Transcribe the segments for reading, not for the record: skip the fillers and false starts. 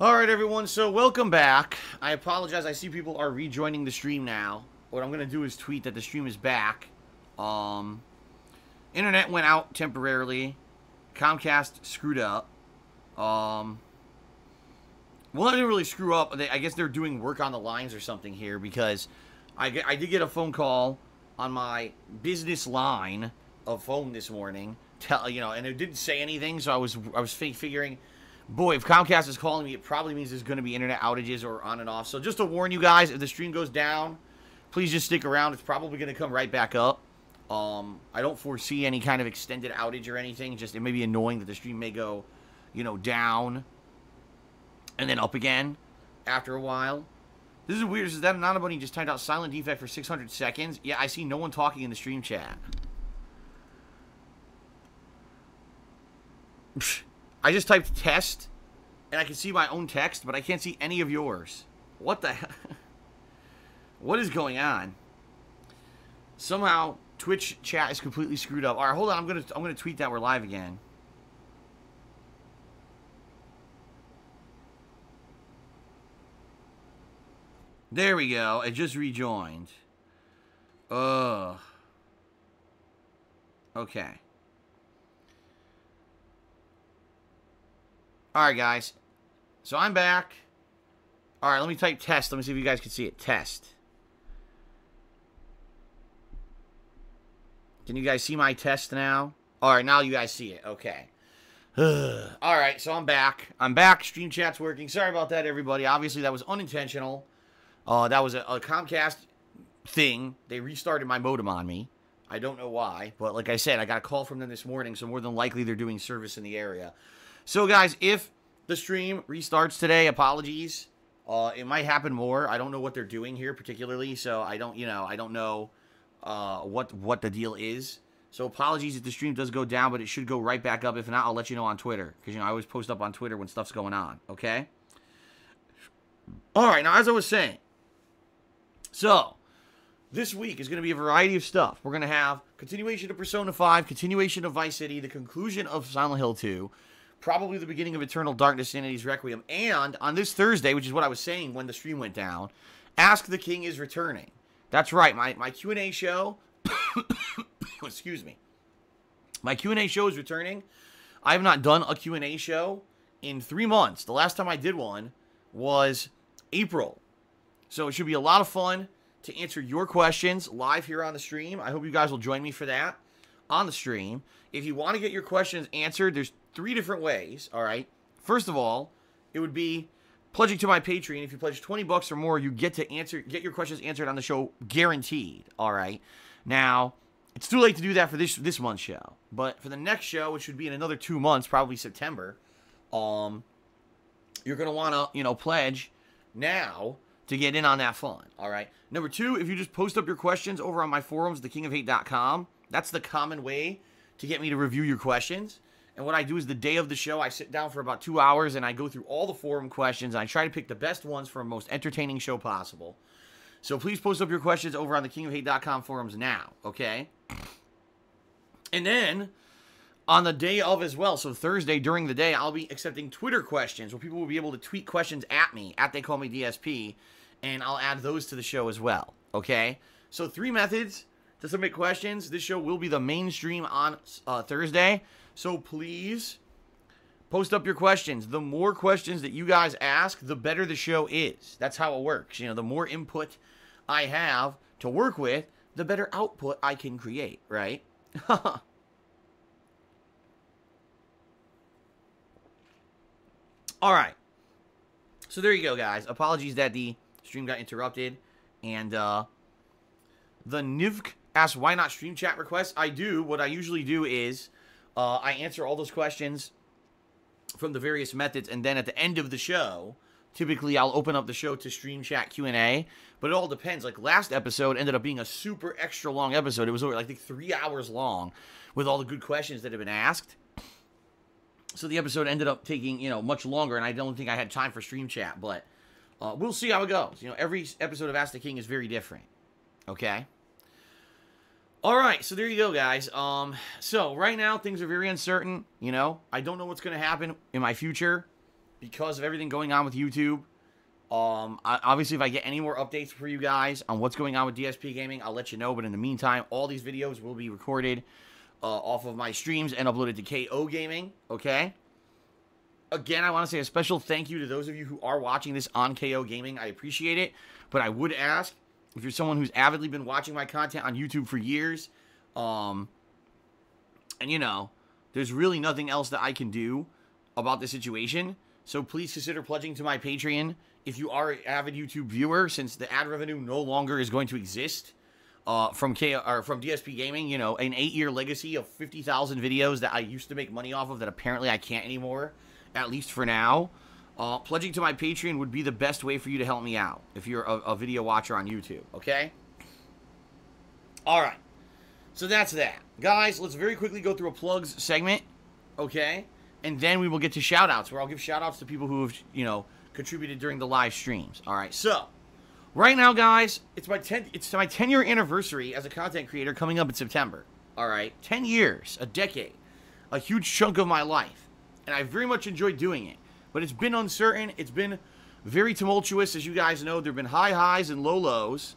Alright everyone, so welcome back. I apologize, I see people are rejoining the stream now. What I'm going to do is tweet that the stream is back. Internet went out temporarily. Comcast screwed up. Well, I didn't really screw up. I guess they're doing work on the lines or something here because I did get a phone call on my business line of phone this morning. And it didn't say anything, so I was figuring, boy, if Comcast is calling me, it probably means there's going to be internet outages or on and off. So just to warn you guys, if the stream goes down, please just stick around. It's probably going to come right back up. I don't foresee any kind of extended outage or anything. Just it may be annoying that the stream may go, down and then up again after a while. This is weird. This is that Anonybunny just typed out silent defect for 600 seconds. Yeah, I see no one talking in the stream chat. I just typed test, and I can see my own text, but I can't see any of yours. What the hell? What is going on? Somehow, Twitch chat is completely screwed up. All right, hold on. I'm gonna tweet that we're live again. There we go. It just rejoined. Ugh. Okay. Alright, guys. So I'm back. Alright, let me type test. Let me see if you guys can see it. Test. Can you guys see my test now? Alright, now you guys see it. Okay. Alright, so I'm back. I'm back. Stream chat's working. Sorry about that, everybody. Obviously, that was unintentional. That was a Comcast thing. They restarted my modem on me. I don't know why. But like I said, I got a call from them this morning, so more than likely they're doing service in the area. So, guys, if the stream restarts today, apologies. It might happen more. I don't know what they're doing here particularly, so I don't know what the deal is. So, apologies if the stream does go down, but it should go right back up. If not, I'll let you know on Twitter, because, I always post up on Twitter when stuff's going on, okay? All right, now, as I was saying, so, this week is going to be a variety of stuff. We're going to have continuation of Persona 5, continuation of Vice City, the conclusion of Silent Hill 2, probably the beginning of Eternal Darkness, Sanity's Requiem, and on this Thursday, which is what I was saying when the stream went down, Ask the King is returning. That's right, my Q&A show, excuse me, my Q&A show is returning. I have not done a Q&A show in 3 months. The last time I did one was April. So it should be a lot of fun to answer your questions live here on the stream. I hope you guys will join me for that on the stream. If you want to get your questions answered, there's 3 different ways, all right? First of all, it would be pledging to my Patreon. If you pledge 20 bucks or more, you get your questions answered on the show guaranteed, all right? Now, it's too late to do that for this month's show, but for the next show, which should be in another 2 months, probably September, you're going to want to, pledge now to get in on that fun, all right? Number 2, if you just post up your questions over on my forums, thekingofhate.com, that's the common way to get me to review your questions. And what I do is the day of the show, I sit down for about 2 hours and I go through all the forum questions and I try to pick the best ones for a most entertaining show possible. So please post up your questions over on thekingofhate.com forums now, okay? And then on the day of as well, so Thursday during the day, I'll be accepting Twitter questions where people will be able to tweet questions at me, at They Call Me DSP, and I'll add those to the show as well, okay? So 3 methods to submit questions. This show will be the mainstream on Thursday, so please post up your questions. The more questions that you guys ask, the better the show is. That's how it works. The more input I have to work with, the better output I can create, right? All right. So there you go, guys. Apologies that the stream got interrupted. And the Nivk asks, why not stream chat requests? I do. What I usually do is I answer all those questions from the various methods. And then at the end of the show, typically I'll open up the show to stream chat Q&A. But it all depends. Like last episode ended up being a super extra long episode. It was over, I think, 3 hours long with all the good questions that have been asked. So the episode ended up taking, much longer, and I don't think I had time for stream chat, but we'll see how it goes. Every episode of Ask the King is very different, okay? All right, so there you go, guys. So right now, things are very uncertain, I don't know what's going to happen in my future. because of everything going on with YouTube. Obviously, if I get any more updates for you guys on what's going on with DSP Gaming, I'll let you know. But in the meantime, all these videos will be recorded off of my streams and uploaded to KO Gaming, okay? Again, I want to say a special thank you to those of you who are watching this on KO Gaming. I appreciate it. But I would ask, if you're someone who's avidly been watching my content on YouTube for years, and, you know, there's really nothing else that I can do about the situation. So please consider pledging to my Patreon if you are an avid YouTube viewer, since the ad revenue no longer is going to exist from DSP Gaming. You know, an 8-year legacy of 50,000 videos that I used to make money off of that apparently I can't anymore, at least for now. Pledging to my Patreon would be the best way for you to help me out if you're a video watcher on YouTube, okay? All right. So that's that. Guys, let's very quickly go through a plugs segment, okay? And then we will get to shout-outs, where I'll give shout-outs to people who have, you know, contributed during the live streams. All right, so right now, guys, it's my 10-year anniversary as a content creator coming up in September. All right, 10 years, a decade, a huge chunk of my life, and I very much enjoyed doing it. But it's been uncertain. It's been very tumultuous, as you guys know. There have been high highs and low lows,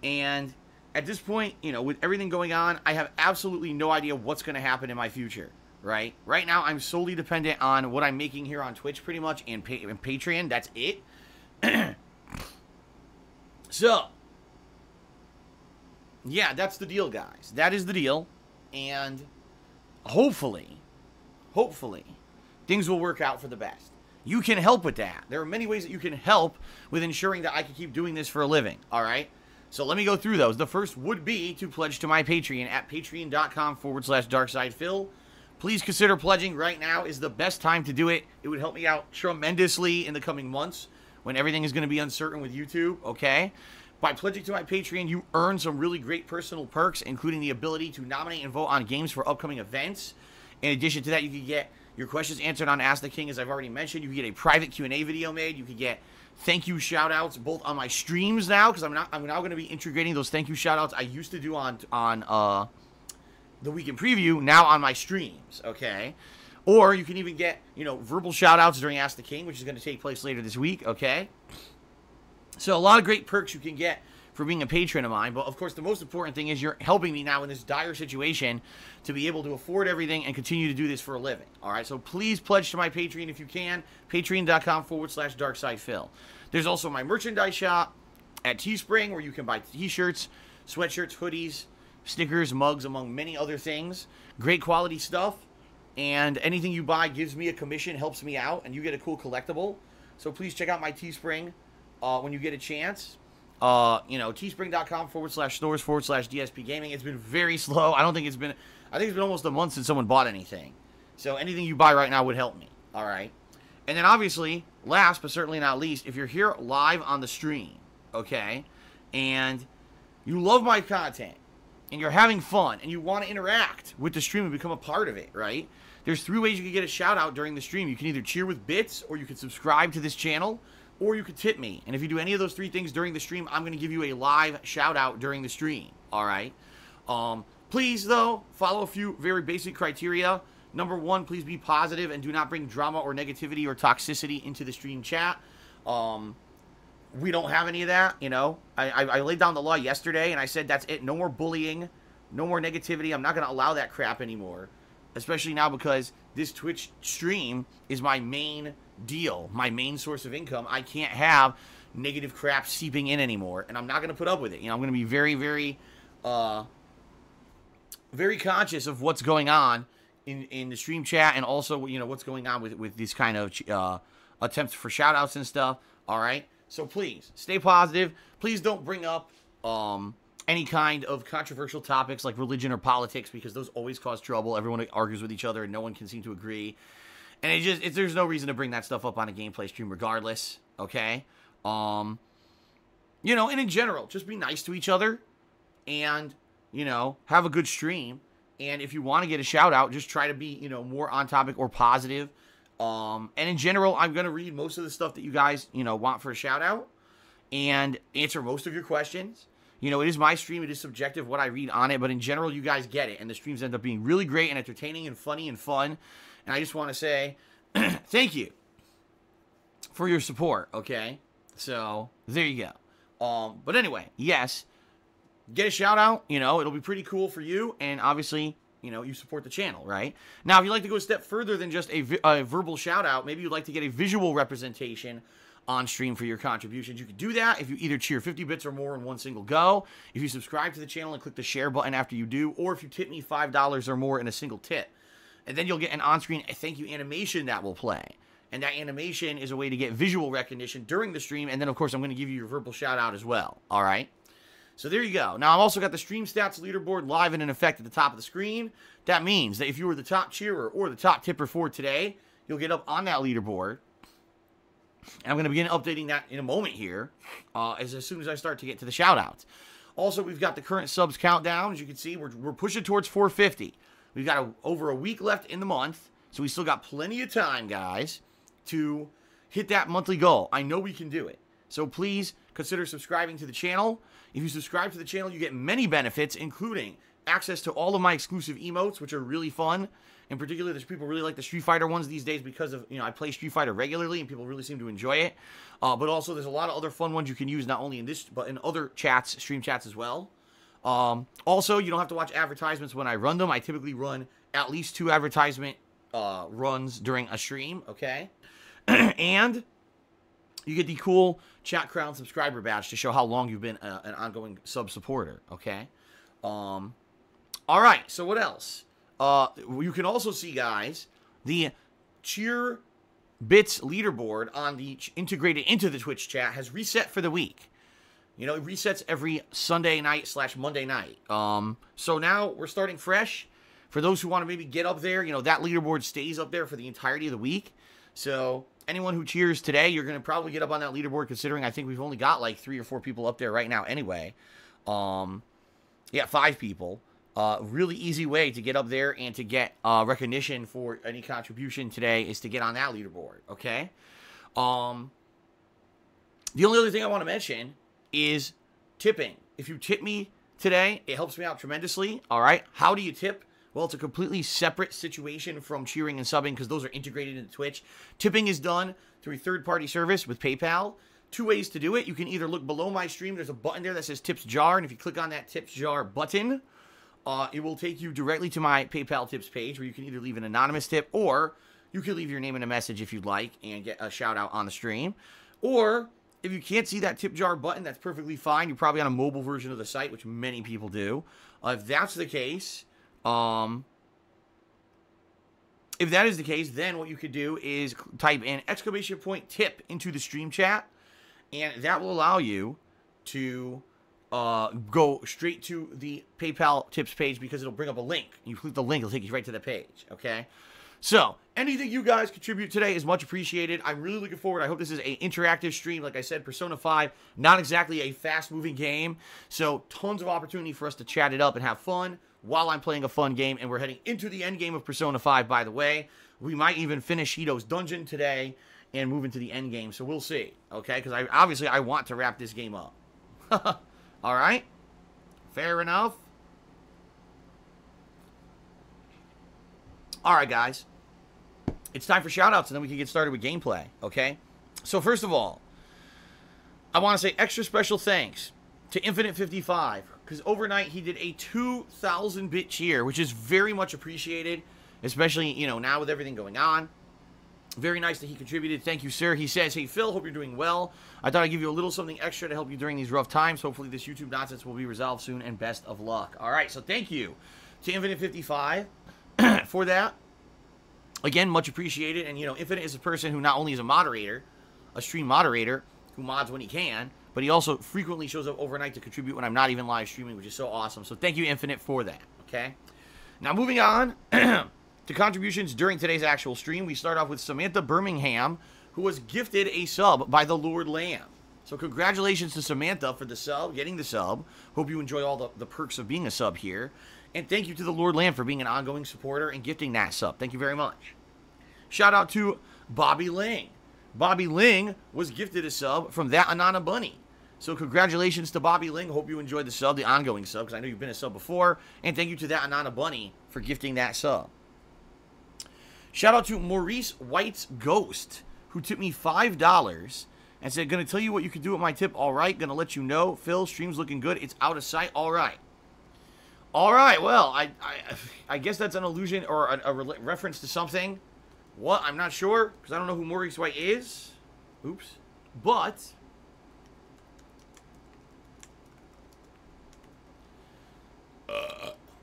and at this point, you know, with everything going on, I have absolutely no idea what's going to happen in my future. Right now, I'm solely dependent on what I'm making here on Twitch, pretty much, and Patreon. That's it. So, yeah, that's the deal, guys. That is the deal. And hopefully, things will work out for the best. You can help with that. There are many ways that you can help with ensuring that I can keep doing this for a living, all right? So let me go through those. The first would be to pledge to my Patreon at patreon.com/darksidephil. Please consider pledging. Right now is the best time to do it. It would help me out tremendously in the coming months when everything is going to be uncertain with YouTube, okay? By pledging to my Patreon, you earn some really great personal perks, including the ability to nominate and vote on games for upcoming events. In addition to that, you can get your questions answered on Ask the King, as I've already mentioned. You can get a private Q&A video made. You can get thank you shout-outs both on my streams now, because I'm now going to be integrating those thank you shout-outs I used to do on the Weekend Preview, now on my streams, okay? Or you can even get, you know, verbal shout-outs during Ask the King, which is going to take place later this week, okay? So a lot of great perks you can get for being a patron of mine, but of course the most important thing is you're helping me now in this dire situation to be able to afford everything and continue to do this for a living, all right? So please pledge to my Patreon if you can, patreon.com/darksidephil. There's also my merchandise shop at Teespring, where you can buy t-shirts, sweatshirts, hoodies, stickers, mugs, among many other things. Great quality stuff, and anything you buy gives me a commission, helps me out, and you get a cool collectible. So please check out my Teespring when you get a chance. You know, teespring.com/stores/DSP Gaming. It's been very slow. I think it's been almost a month since someone bought anything. So anything you buy right now would help me, all right? And then obviously, last but certainly not least, if you're here live on the stream, okay, and you love my content, and you're having fun, and you want to interact with the stream and become a part of it, right? There's 3 ways you can get a shout-out during the stream. You can either cheer with bits, or you can subscribe to this channel, or you can tip me. And if you do any of those 3 things during the stream, I'm going to give you a live shout-out during the stream, all right? Please, though, follow a few very basic criteria. Number 1, please be positive and do not bring drama or negativity or toxicity into the stream chat. We don't have any of that, you know. I laid down the law yesterday, and I said that's it. No more bullying, no more negativity. I'm not going to allow that crap anymore, especially now because this Twitch stream is my main deal, my main source of income. I can't have negative crap seeping in anymore, and I'm not going to put up with it. You know, I'm going to be very, very, very conscious of what's going on in the stream chat, and also, you know, what's going on with these kind of attempts for shout-outs and stuff, all right? So please, stay positive. Please don't bring up any kind of controversial topics like religion or politics, because those always cause trouble. Everyone argues with each other, and no one can seem to agree. And there's no reason to bring that stuff up on a gameplay stream regardless, okay? You know, and in general, just be nice to each other and, you know, have a good stream. And if you want to get a shout-out, just try to be, you know, more on topic or positive. And in general, I'm going to read most of the stuff that you guys, you know, want for a shout-out and answer most of your questions. You know, it is my stream. It is subjective what I read on it. But in general, you guys get it. And the streams end up being really great and entertaining and funny and fun. And I just want to say thank you. for your support, okay? So, there you go. But anyway, yes, get a shout out, you know, it'll be pretty cool for you, and obviously, you know, you support the channel, right? Now, if you'd like to go a step further than just a verbal shout out, maybe you'd like to get a visual representation on stream for your contributions. You can do that if you either cheer 50 bits or more in one single go, if you subscribe to the channel and click the share button after you do, or if you tip me $5 or more in a single tip. And then you'll get an on-screen thank you animation that will play. And that animation is a way to get visual recognition during the stream, and then, of course, I'm going to give you your verbal shout-out as well, all right? So there you go. Now, I've also got the Stream Stats leaderboard live and in effect at the top of the screen. That means that if you were the top cheerer or the top tipper for today, you'll get up on that leaderboard. And I'm going to begin updating that in a moment here, as soon as I start to get to the shout-outs. Also, we've got the current subs countdown. As you can see, we're pushing towards 450. We've got over a week left in the month, so we still got plenty of time, guys, to hit that monthly goal. I know we can do it. So please consider subscribing to the channel. If you subscribe to the channel, you get many benefits, including access to all of my exclusive emotes, which are really fun. In particular, there's people really like the Street Fighter ones these days because of, you know, I play Street Fighter regularly and people really seem to enjoy it. But also, there's a lot of other fun ones you can use, not only in this, but in other chats, stream chats as well. Also, you don't have to watch advertisements when I run them. I typically run at least 2 advertisement runs during a stream, okay? And you get the cool Chat Crown subscriber badge to show how long you've been an ongoing sub supporter, okay? All right, so what else? You can also see, guys, the Cheer Bits leaderboard on the integrated into the Twitch chat has reset for the week. You know, it resets every Sunday night / Monday night. So now we're starting fresh. For those who want to maybe get up there, you know, that leaderboard stays up there for the entirety of the week. So anyone who cheers today, you're going to probably get up on that leaderboard, considering I think we've only got like 3 or 4 people up there right now anyway. Yeah, 5 people. Really easy way to get up there and to get recognition for any contribution today is to get on that leaderboard, okay? The only other thing I want to mention is tipping. If you tip me today, it helps me out tremendously, all right? How do you tip? Well, it's a completely separate situation from cheering and subbing because those are integrated into Twitch. Tipping is done through a third-party service with PayPal. 2 ways to do it. You can either look below my stream. There's a button there that says Tips Jar, and if you click on that Tips Jar button, it will take you directly to my PayPal tips page where you can either leave an anonymous tip or you can leave your name and a message if you'd like and get a shout-out on the stream. Or if you can't see that tip jar button, that's perfectly fine. You're probably on a mobile version of the site, which many people do. If that's the case, then what you could do is type in !tip into the stream chat, and that will allow you to go straight to the PayPal tips page because it'll bring up a link. You click the link, it'll take you right to the page, okay? So, anything you guys contribute today is much appreciated. I'm really looking forward. I hope this is an interactive stream. Like I said, Persona 5, not exactly a fast-moving game, so tons of opportunity for us to chat it up and have fun while I'm playing a fun game, and we're heading into the end game of Persona 5, by the way. We might even finish Hito's dungeon today and move into the end game, so we'll see, okay? Because obviously I want to wrap this game up. All right? Fair enough? All right, guys. It's time for shoutouts, and then we can get started with gameplay, okay? So first of all, I want to say extra special thanks to Infinite55, because overnight he did a 2,000-bit cheer, which is very much appreciated, especially, you know, now with everything going on. Very nice that he contributed. Thank you, sir. He says, hey, Phil, hope you're doing well. I thought I'd give you a little something extra to help you during these rough times. Hopefully this YouTube nonsense will be resolved soon, and best of luck. All right, so thank you to Infinite55 for that. Again, much appreciated. And, you know, Infinite is a person who not only is a moderator, a stream moderator, who mods when he can, but he also frequently shows up overnight to contribute when I'm not even live streaming, which is so awesome. So thank you, Infinite, for that, okay? Now, moving on to contributions during today's actual stream, we start off with Samantha Birmingham, who was gifted a sub by the Lord Lamb. So congratulations to Samantha for the sub, getting the sub. Hope you enjoy all the perks of being a sub here. And thank you to the Lord Lamb for being an ongoing supporter and gifting that sub. Thank you very much. Shout out to Bobby Ling. Bobby Ling was gifted a sub from That Anana Bunny. So congratulations to Bobby Ling. Hope you enjoyed the sub, the ongoing sub, because I know you've been a sub before. And thank you to That Anana Bunny for gifting that sub. Shout out to Maurice White's Ghost, who tipped me $5 and said, gonna tell you what you can do with my tip. All right, gonna let you know. Phil, stream's looking good. It's out of sight. All right. All right, well, I guess that's an allusion or a reference to something. What? I'm not sure, because I don't know who Maurice White is. Oops. But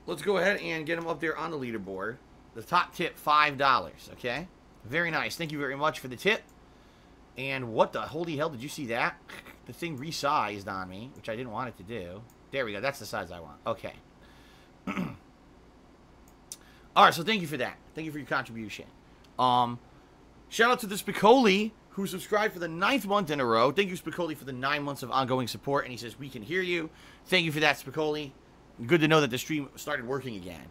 let's go ahead and get him up there on the leaderboard. The top tip, $5, okay? Very nice. Thank you very much for the tip. And what the holy hell, did you see that? The thing resized on me, which I didn't want it to do. There we go. That's the size I want. Okay. All right, so thank you for that. Thank you for your contribution. Shout out to the Spicoli, who subscribed for the 9th month in a row. Thank you, Spicoli, for the 9 months of ongoing support. And he says, we can hear you. Thank you for that, Spicoli. Good to know that the stream started working again.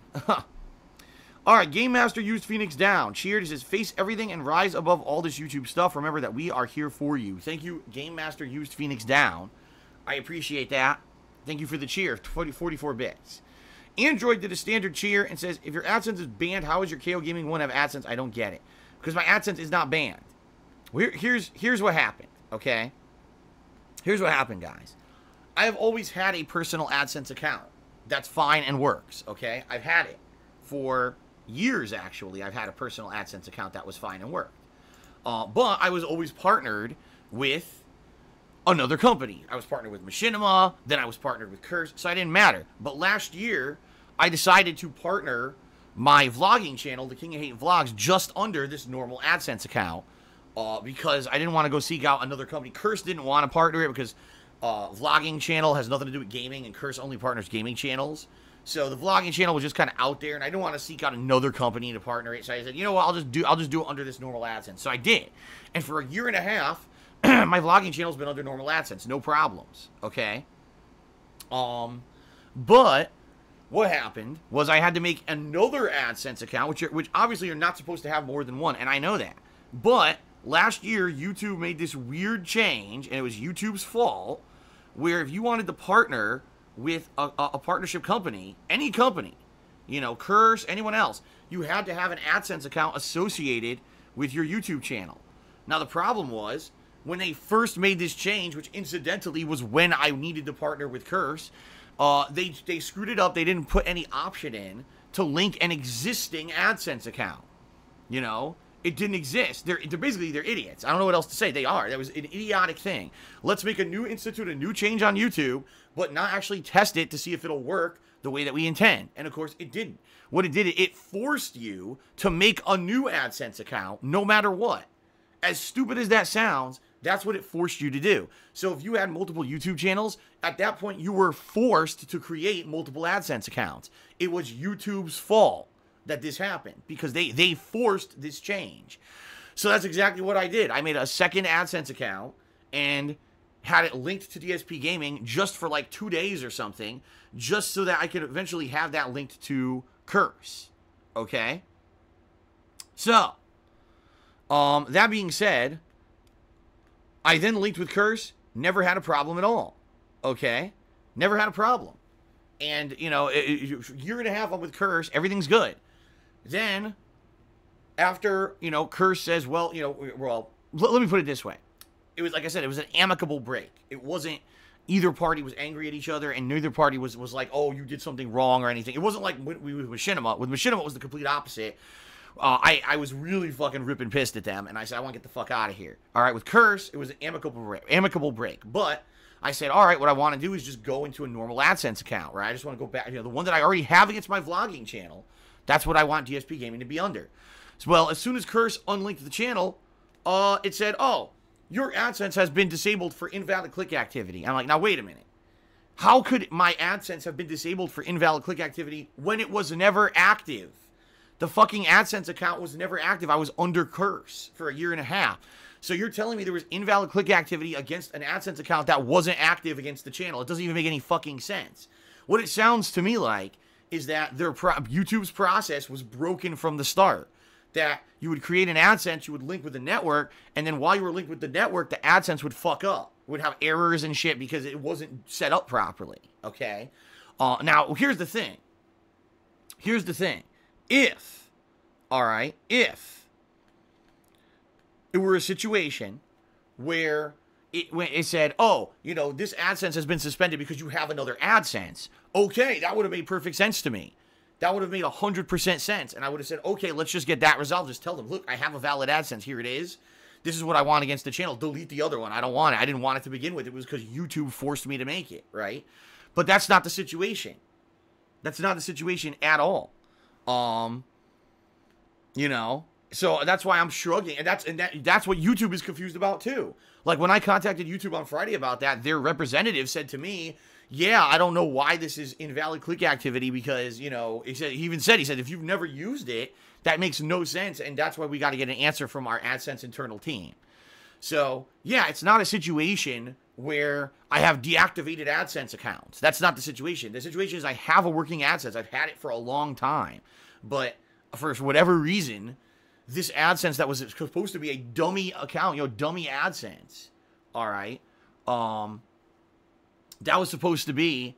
All right, Game Master used Phoenix down. Cheered. He says, face everything and rise above all this YouTube stuff. Remember that we are here for you. Thank you, Game Master used Phoenix down. I appreciate that. Thank you for the cheer. 44 bits. Android did a standard cheer and says, if your AdSense is banned, how is your KO Gaming 1 have AdSense? I don't get it. Because my AdSense is not banned. Here's what happened, okay? Here's what happened, guys. I have always had a personal AdSense account. That's fine and works, okay? I've had it for years, actually. I've had a personal AdSense account that was fine and worked. But I was always partnered with another company. I was partnered with Machinima, then I was partnered with Curse, so I didn't matter. But last year, I decided to partner my vlogging channel, The King of Hate Vlogs, just under this normal AdSense account because I didn't want to go seek out another company. Curse didn't want to partner it because vlogging channel has nothing to do with gaming, and Curse only partners gaming channels. So the vlogging channel was just kind of out there, and I didn't want to seek out another company to partner it. So I said, you know what, I'll just do it under this normal AdSense. So I did, and for a year and a half, my vlogging channel's been under normal AdSense, no problems, okay? But what happened was I had to make another AdSense account, which obviously you're not supposed to have more than one, and I know that. But last year, YouTube made this weird change, and it was YouTube's fault, where if you wanted to partner with a partnership company, any company, you know, Curse, anyone else, you had to have an AdSense account associated with your YouTube channel. Now, the problem was, when they first made this change, which incidentally was when I needed to partner with Curse, they screwed it up. They didn't put any option in to link an existing AdSense account. You know, it didn't exist. They're idiots. I don't know what else to say. They are. That was an idiotic thing. Let's institute a new change on YouTube, but not actually test it to see if it'll work the way that we intend. And of course, it didn't. What it did, it forced you to make a new AdSense account no matter what. As stupid as that sounds, that's what it forced you to do. So if you had multiple YouTube channels, at that point you were forced to create multiple AdSense accounts. It was YouTube's fault that this happened because they forced this change. So that's exactly what I did. I made a second AdSense account and had it linked to DSP Gaming just for like 2 days or something, just so that I could eventually have that linked to Curse. Okay? So, that being said, I then linked with Curse, never had a problem at all, okay? Never had a problem. And, you know, a year and a half I'm with Curse, everything's good. Then, after, you know, Curse says, well, you know, let me put it this way. It was, like I said, it was an amicable break. It wasn't either party was angry at each other, and neither party was like, oh, you did something wrong or anything. It wasn't like with Machinima. With Machinima, it was the complete opposite. I was really fucking ripping pissed at them, and I said, I want to get the fuck out of here. All right, with Curse, it was an amicable break. But I said, all right, what I want to do is just go into a normal AdSense account, right? I just want to go back, you know, the one that I already have against my vlogging channel. That's what I want DSP Gaming to be under. So, well, as soon as Curse unlinked the channel, it said, oh, your AdSense has been disabled for invalid click activity. I'm like, now wait a minute. How could my AdSense have been disabled for invalid click activity when it was never active? The fucking AdSense account was never active. I was under Curse for a year and a half. So you're telling me there was invalid click activity against an AdSense account that wasn't active against the channel. It doesn't even make any fucking sense. What it sounds to me like is that YouTube's process was broken from the start. That you would create an AdSense, you would link with the network, and then while you were linked with the network, the AdSense would fuck up. Would have errors and shit because it wasn't set up properly. Okay? Now, here's the thing. If it were a situation where it said, oh, you know, this AdSense has been suspended because you have another AdSense. Okay, that would have made perfect sense to me. That would have made 100% sense. And I would have said, okay, let's just get that resolved. Just tell them, look, I have a valid AdSense. Here it is. This is what I want against the channel. Delete the other one. I don't want it. I didn't want it to begin with. It was because YouTube forced me to make it, right? But that's not the situation. That's not the situation at all. You know, so that's why I'm shrugging, and that's what YouTube is confused about too. Like when I contacted YouTube on Friday about that, their representative said to me, "Yeah, I don't know why this is invalid click activity because, you know," he said if you've never used it, that makes no sense, and that's why we got to get an answer from our AdSense internal team. So yeah, it's not a situation where I have deactivated AdSense accounts. That's not the situation. The situation is I have a working AdSense. I've had it for a long time, but for whatever reason, this AdSense that was supposed to be a dummy account, you know, dummy AdSense, all right, that was supposed to be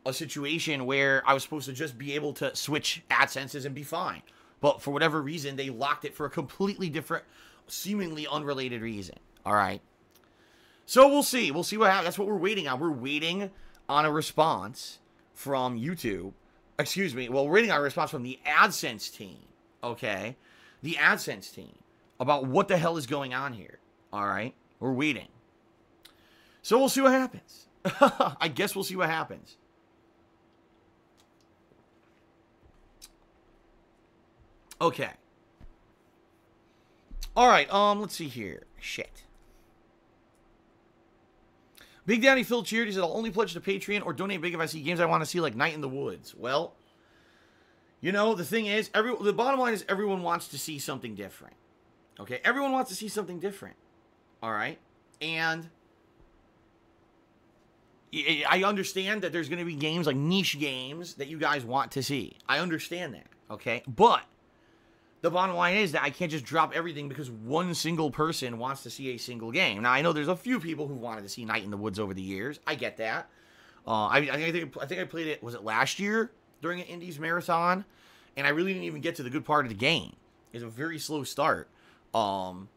a situation where I was supposed to just be able to switch AdSenses and be fine. But for whatever reason, they locked it for a completely different, seemingly unrelated reason, all right? So we'll see. We'll see what happens. That's what we're waiting on. We're waiting on a response from YouTube. Excuse me. Well, we're waiting on a response from the AdSense team, okay? The AdSense team about what the hell is going on here, all right? We're waiting. So we'll see what happens. I guess we'll see what happens. Okay. All right, let's see here. Shit. Big Daddy Phil cheered. He said, I'll only pledge to Patreon or donate big if I see games I want to see, like Night in the Woods. Well, you know, the thing is, the bottom line is everyone wants to see something different. Okay? Everyone wants to see something different. All right? And I understand that there's going to be games, like niche games, that you guys want to see. I understand that. Okay? But the bottom line is that I can't just drop everything because one single person wants to see a single game. Now, I know there's a few people who wanted to see Night in the Woods over the years. I get that. I think I played it, was it last year during an Indies marathon? And I really didn't even get to the good part of the game. It's a very slow start. And,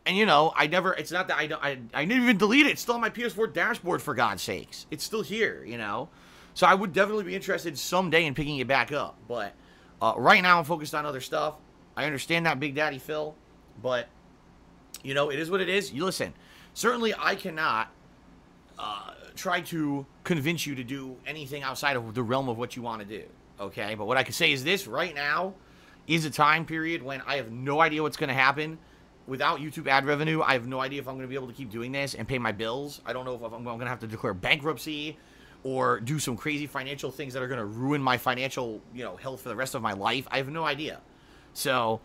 you know, it's not that I didn't even delete it. It's still on my PS4 dashboard, for God's sakes. It's still here, you know. So I would definitely be interested someday in picking it back up. But right now, I'm focused on other stuff. I understand that, Big Daddy Phil, but, you know, it is what it is. You listen, certainly I cannot try to convince you to do anything outside of the realm of what you want to do, okay? But what I can say is this, right now is a time period when I have no idea what's going to happen. Without YouTube ad revenue, I have no idea if I'm going to be able to keep doing this and pay my bills. I don't know if I'm going to have to declare bankruptcy or do some crazy financial things that are going to ruin my financial, you know, health for the rest of my life. I have no idea. So,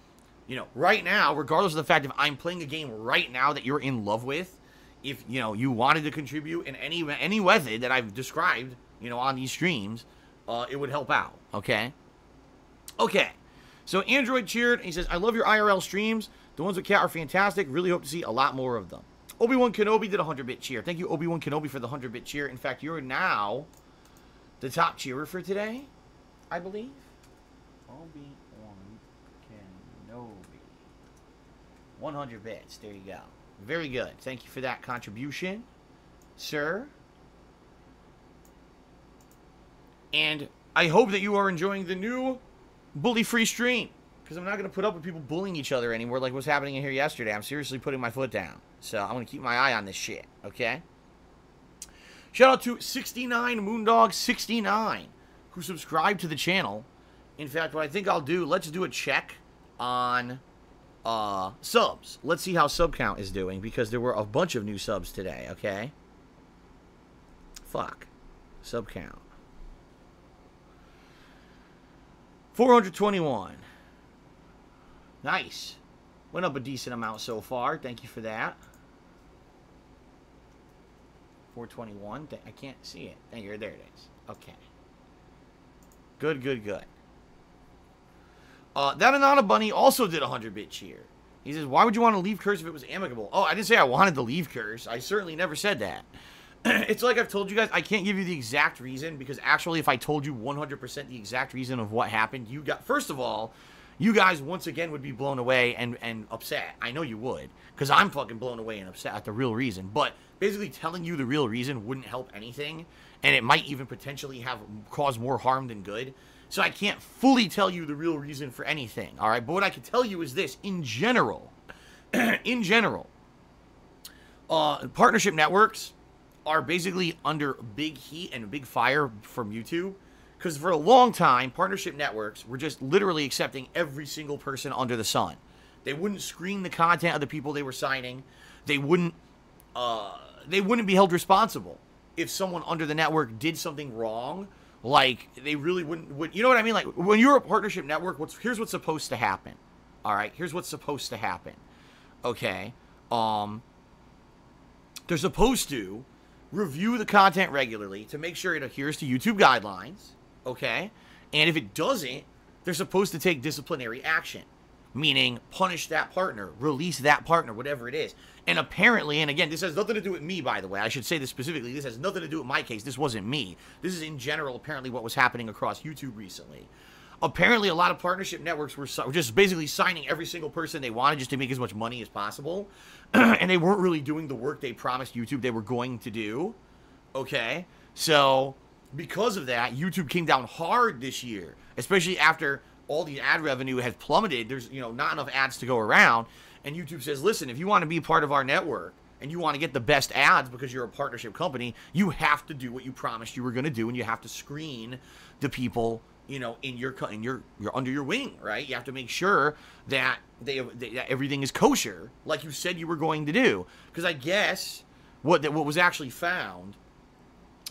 you know, right now, regardless of the fact if I'm playing a game right now that you're in love with, if, you know, you wanted to contribute in any method that I've described, you know, on these streams, it would help out, okay? Okay, so Android cheered. He says, I love your IRL streams. The ones with Cat are fantastic. Really hope to see a lot more of them. Obi-Wan Kenobi did a 100-bit cheer. Thank you, Obi-Wan Kenobi, for the 100-bit cheer. In fact, you're now the top cheerer for today, I believe. Obi-Wan Kenobi. 100 bits. There you go. Very good. Thank you for that contribution, sir. And I hope that you are enjoying the new bully-free stream, because I'm not going to put up with people bullying each other anymore like what's happening in here yesterday. I'm seriously putting my foot down. So I'm going to keep my eye on this shit, okay? Shout out to 69 Moondog 69 who subscribed to the channel. In fact, what I think I'll do, let's do a check on subs. Let's see how sub count is doing, because there were a bunch of new subs today, okay? Fuck. Sub count. 421. Nice. Went up a decent amount so far. Thank you for that. 421. I can't see it. There it is. Okay. Good, good, good. That Anana Bunny also did a 100-bit cheer. He says, why would you want to leave Curse if it was amicable? Oh, I didn't say I wanted to leave Curse. I certainly never said that. It's like I've told you guys, I can't give you the exact reason, because actually if I told you 100% the exact reason of what happened, you got, first of all, you guys once again would be blown away and upset. I know you would, because I'm fucking blown away and upset at the real reason. But basically telling you the real reason wouldn't help anything, and it might even potentially cause more harm than good. So I can't fully tell you the real reason for anything, all right? But what I can tell you is this, in general, partnership networks are basically under big heat and big fire from YouTube. Because for a long time, partnership networks were just literally accepting every single person under the sun. They wouldn't screen the content of the people they were signing. They wouldn't be held responsible if someone under the network did something wrong. Like, they really wouldn't. You know what I mean? Like, when you're a partnership network, here's what's supposed to happen. All right? Here's what's supposed to happen. Okay? They're supposed to review the content regularly to make sure it adheres to YouTube guidelines. Okay? And if it doesn't, they're supposed to take disciplinary action. Meaning, punish that partner, release that partner, whatever it is. And apparently, and again, this has nothing to do with me, by the way. I should say this specifically. This has nothing to do with my case. This wasn't me. This is in general, apparently, what was happening across YouTube recently. Apparently, a lot of partnership networks were just basically signing every single person they wanted just to make as much money as possible. And they weren't really doing the work they promised YouTube they were going to do. Okay? So, because of that, YouTube came down hard this year, especially after all the ad revenue has plummeted. There's, not enough ads to go around, and YouTube says, listen, if you want to be part of our network and you want to get the best ads because you're a partnership company, you have to do what you promised you were going to do, and you have to screen the people, in your under your wing, right? You have to make sure that that everything is kosher, like you said you were going to do. Because I guess what was actually found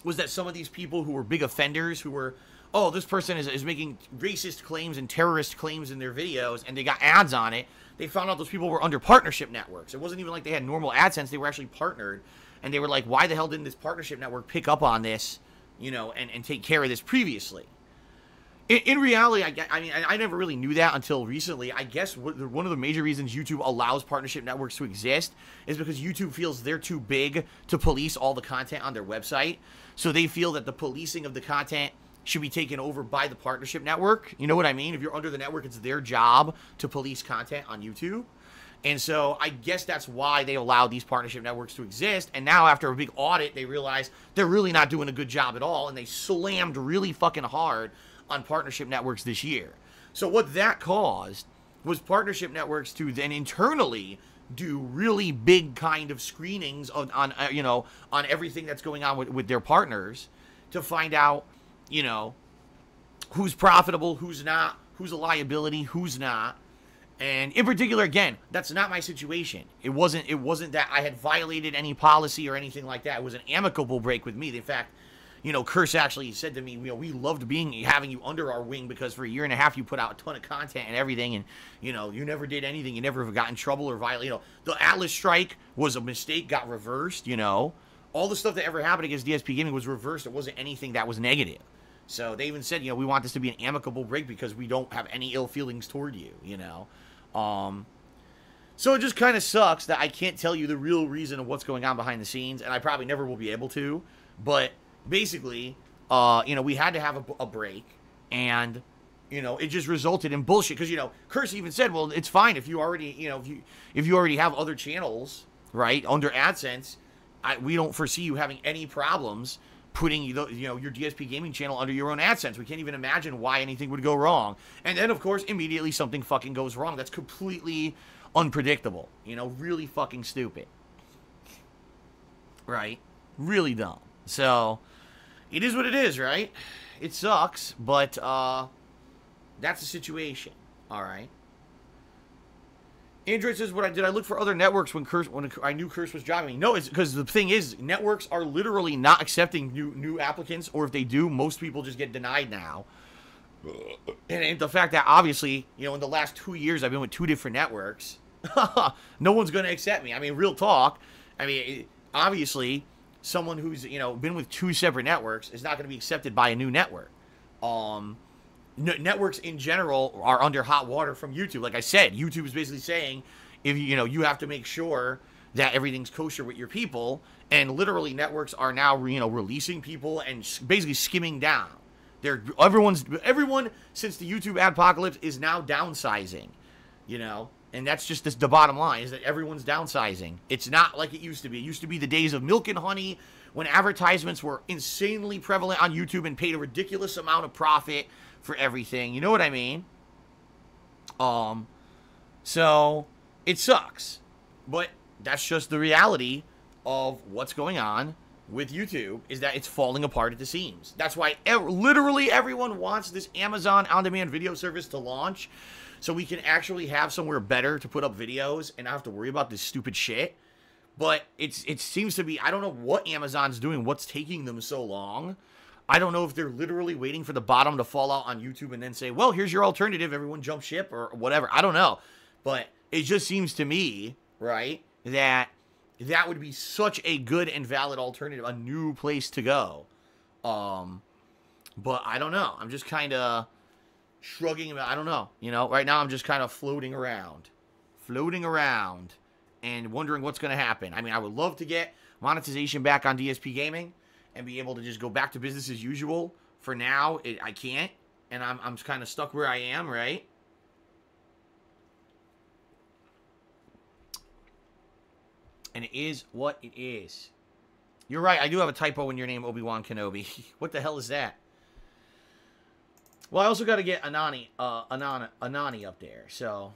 was that some of these people who were big offenders, who were, oh, this person is making racist claims and terrorist claims in their videos, and they got ads on it, they found out those people were under partnership networks. It wasn't even like they had normal AdSense. They were actually partnered, and they were like, why the hell didn't this partnership network pick up on this, and take care of this previously? In reality, I never really knew that until recently. I guess one of the major reasons YouTube allows partnership networks to exist is because YouTube feels they're too big to police all the content on their website. So they feel that the policing of the content should be taken over by the partnership network. You know what I mean? If you're under the network, it's their job to police content on YouTube. And so I guess that's why they allow these partnership networks to exist. And now after a big audit, they realize they're really not doing a good job at all. And they slammed really fucking hard on partnership networks this year. So what that caused was partnership networks to then internally do really big kind of screenings on everything that's going on with their partners to find out, who's profitable, who's not, who's a liability, who's not. And in particular, again, that's not my situation. It wasn't that I had violated any policy or anything like that. It was an amicable break with me. In fact, Curse actually said to me, we loved having you under our wing because for a year and a half you put out a ton of content and everything, and you never did anything, you never got in trouble or violated. The Atlas strike was a mistake, got reversed. All the stuff that ever happened against DSP Gaming was reversed. It wasn't anything that was negative. So they even said, we want this to be an amicable break because we don't have any ill feelings toward you. So it just kind of sucks that I can't tell you the real reason of what's going on behind the scenes, and I probably never will be able to. But basically, we had to have a break, and it just resulted in bullshit. Because Curse even said, well, it's fine if you already, if you already have other channels, right, under AdSense. We don't foresee you having any problems putting your DSP Gaming channel under your own AdSense. We can't even imagine why anything would go wrong. And then, of course, immediately something fucking goes wrong. That's completely unpredictable. Really fucking stupid. Right? Really dumb. So it is what it is, right? It sucks, but that's the situation. All right. Android says, did I look for other networks when I knew Curse was driving me? No, it's because the thing is, networks are literally not accepting new applicants, or if they do, most people just get denied now. And the fact that obviously, in the last 2 years, I've been with 2 different networks. No one's going to accept me. I mean, real talk. I mean, obviously, someone who's, been with 2 separate networks is not going to be accepted by a new network. Networks in general are under hot water from YouTube. Like I said, YouTube is basically saying, if you have to make sure that everything's kosher with your people, and literally networks are now, releasing people and basically skimming down. Everyone since the YouTube adpocalypse is now downsizing, you know, and that's just the bottom line is that everyone's downsizing. It's not like it used to be. It used to be the days of milk and honey when advertisements were insanely prevalent on YouTube and paid a ridiculous amount of profit for everything. You know what I mean? So it sucks, but that's just the reality of what's going on with YouTube, is that it's falling apart at the seams. That's why literally everyone wants this Amazon on-demand video service to launch, so we can actually have somewhere better to put up videos and not have to worry about this stupid shit. But it seems to be, I don't know what Amazon's doing, what's taking them so long. I don't know if they're literally waiting for the bottom to fall out on YouTube and then say, well, here's your alternative, everyone jump ship, or whatever. I don't know. But it just seems to me, right, that would be such a good and valid alternative, a new place to go. But I don't know. I'm just kind of shrugging about, I don't know. You know, right now I'm just kind of floating around and wondering what's going to happen. I mean, I would love to get monetization back on DSP Gaming and be able to just go back to business as usual. For now, I can't, and I'm kind of stuck where I am, right? And it is what it is. You're right, I do have a typo in your name, Obi-Wan Kenobi. What the hell is that? Well, I also got to get Anani up there, so.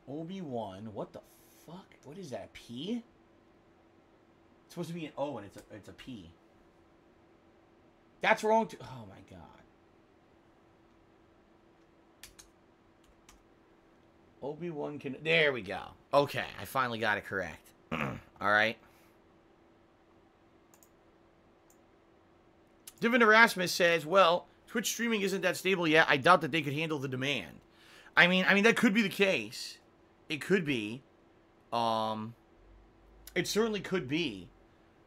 Obi-Wan, what the fuck? What is that, P? It's supposed to be an O, and it's a P. That's wrong too. Oh, my God. Obi-Wan can... There we go. Okay, I finally got it correct. Alright. Divin Erasmus says, well, Twitch streaming isn't that stable yet. I doubt that they could handle the demand. I mean, that could be the case. It could be. It certainly could be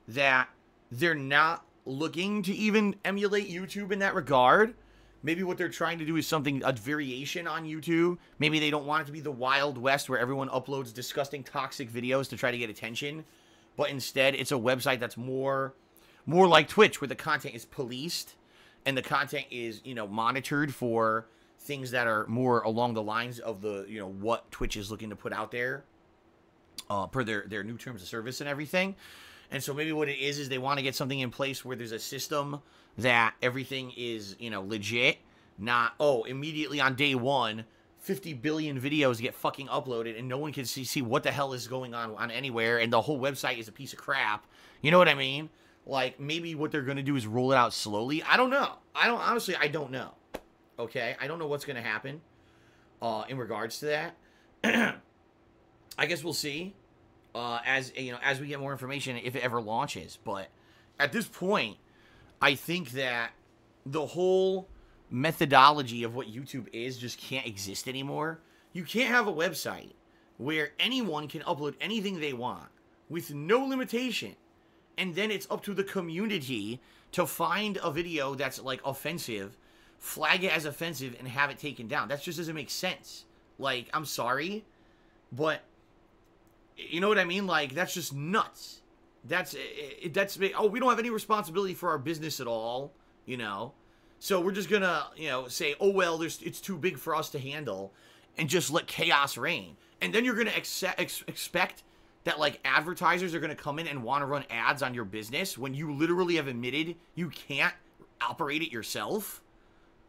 that they're not looking to even emulate YouTube in that regard. Maybe what they're trying to do is a variation on YouTube. Maybe they don't want it to be the Wild West where everyone uploads disgusting, toxic videos to try to get attention. But instead, it's a website that's more like Twitch, where the content is policed and the content is, you know, monitored for things that are more along the lines of the, you know, what Twitch is looking to put out there per their new terms of service and everything. And so maybe what it is they want to get something in place where there's a system that everything is, you know, legit, not, oh, immediately on day one, 50 billion videos get fucking uploaded and no one can see what the hell is going on anywhere, and the whole website is a piece of crap. You know what I mean? Like, maybe what they're going to do is roll it out slowly. I don't know. Honestly, I don't know. Okay? I don't know what's going to happen in regards to that. I guess we'll see as we get more information, if it ever launches. But at this point, I think that the whole methodology of what YouTube is just can't exist anymore. You can't have a website where anyone can upload anything they want with no limitation, and then it's up to the community to find a video that's, like, offensive, flag it as offensive, and have it taken down. That just doesn't make sense. Like, I'm sorry, but you know what I mean? Like, that's just nuts. That's oh, we don't have any responsibility for our business at all, you know, so we're just gonna, you know, say, oh, well, it's too big for us to handle, and just let chaos reign. And then you're gonna expect that, like, advertisers are gonna come in and want to run ads on your business when you literally have admitted you can't operate it yourself.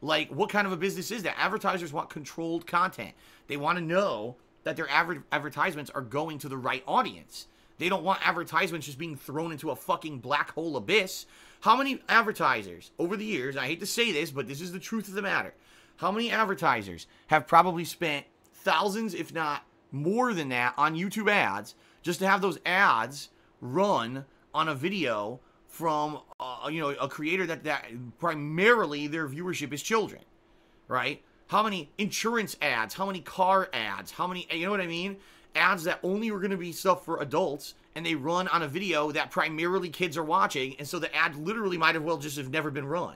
Like, what kind of a business is that? Advertisers want controlled content. They want to know that their advertisements are going to the right audience. They don't want advertisements just being thrown into a fucking black hole abyss. How many advertisers over the years, I hate to say this, but this is the truth of the matter, how many advertisers have probably spent thousands, if not more than that, on YouTube ads just to have those ads run on a video from a creator that primarily their viewership is children, right? How many insurance ads, how many car ads, how many, you know what I mean? Ads that only are going to be stuff for adults, and they run on a video that primarily kids are watching, and so the ad literally might as well just have never been run.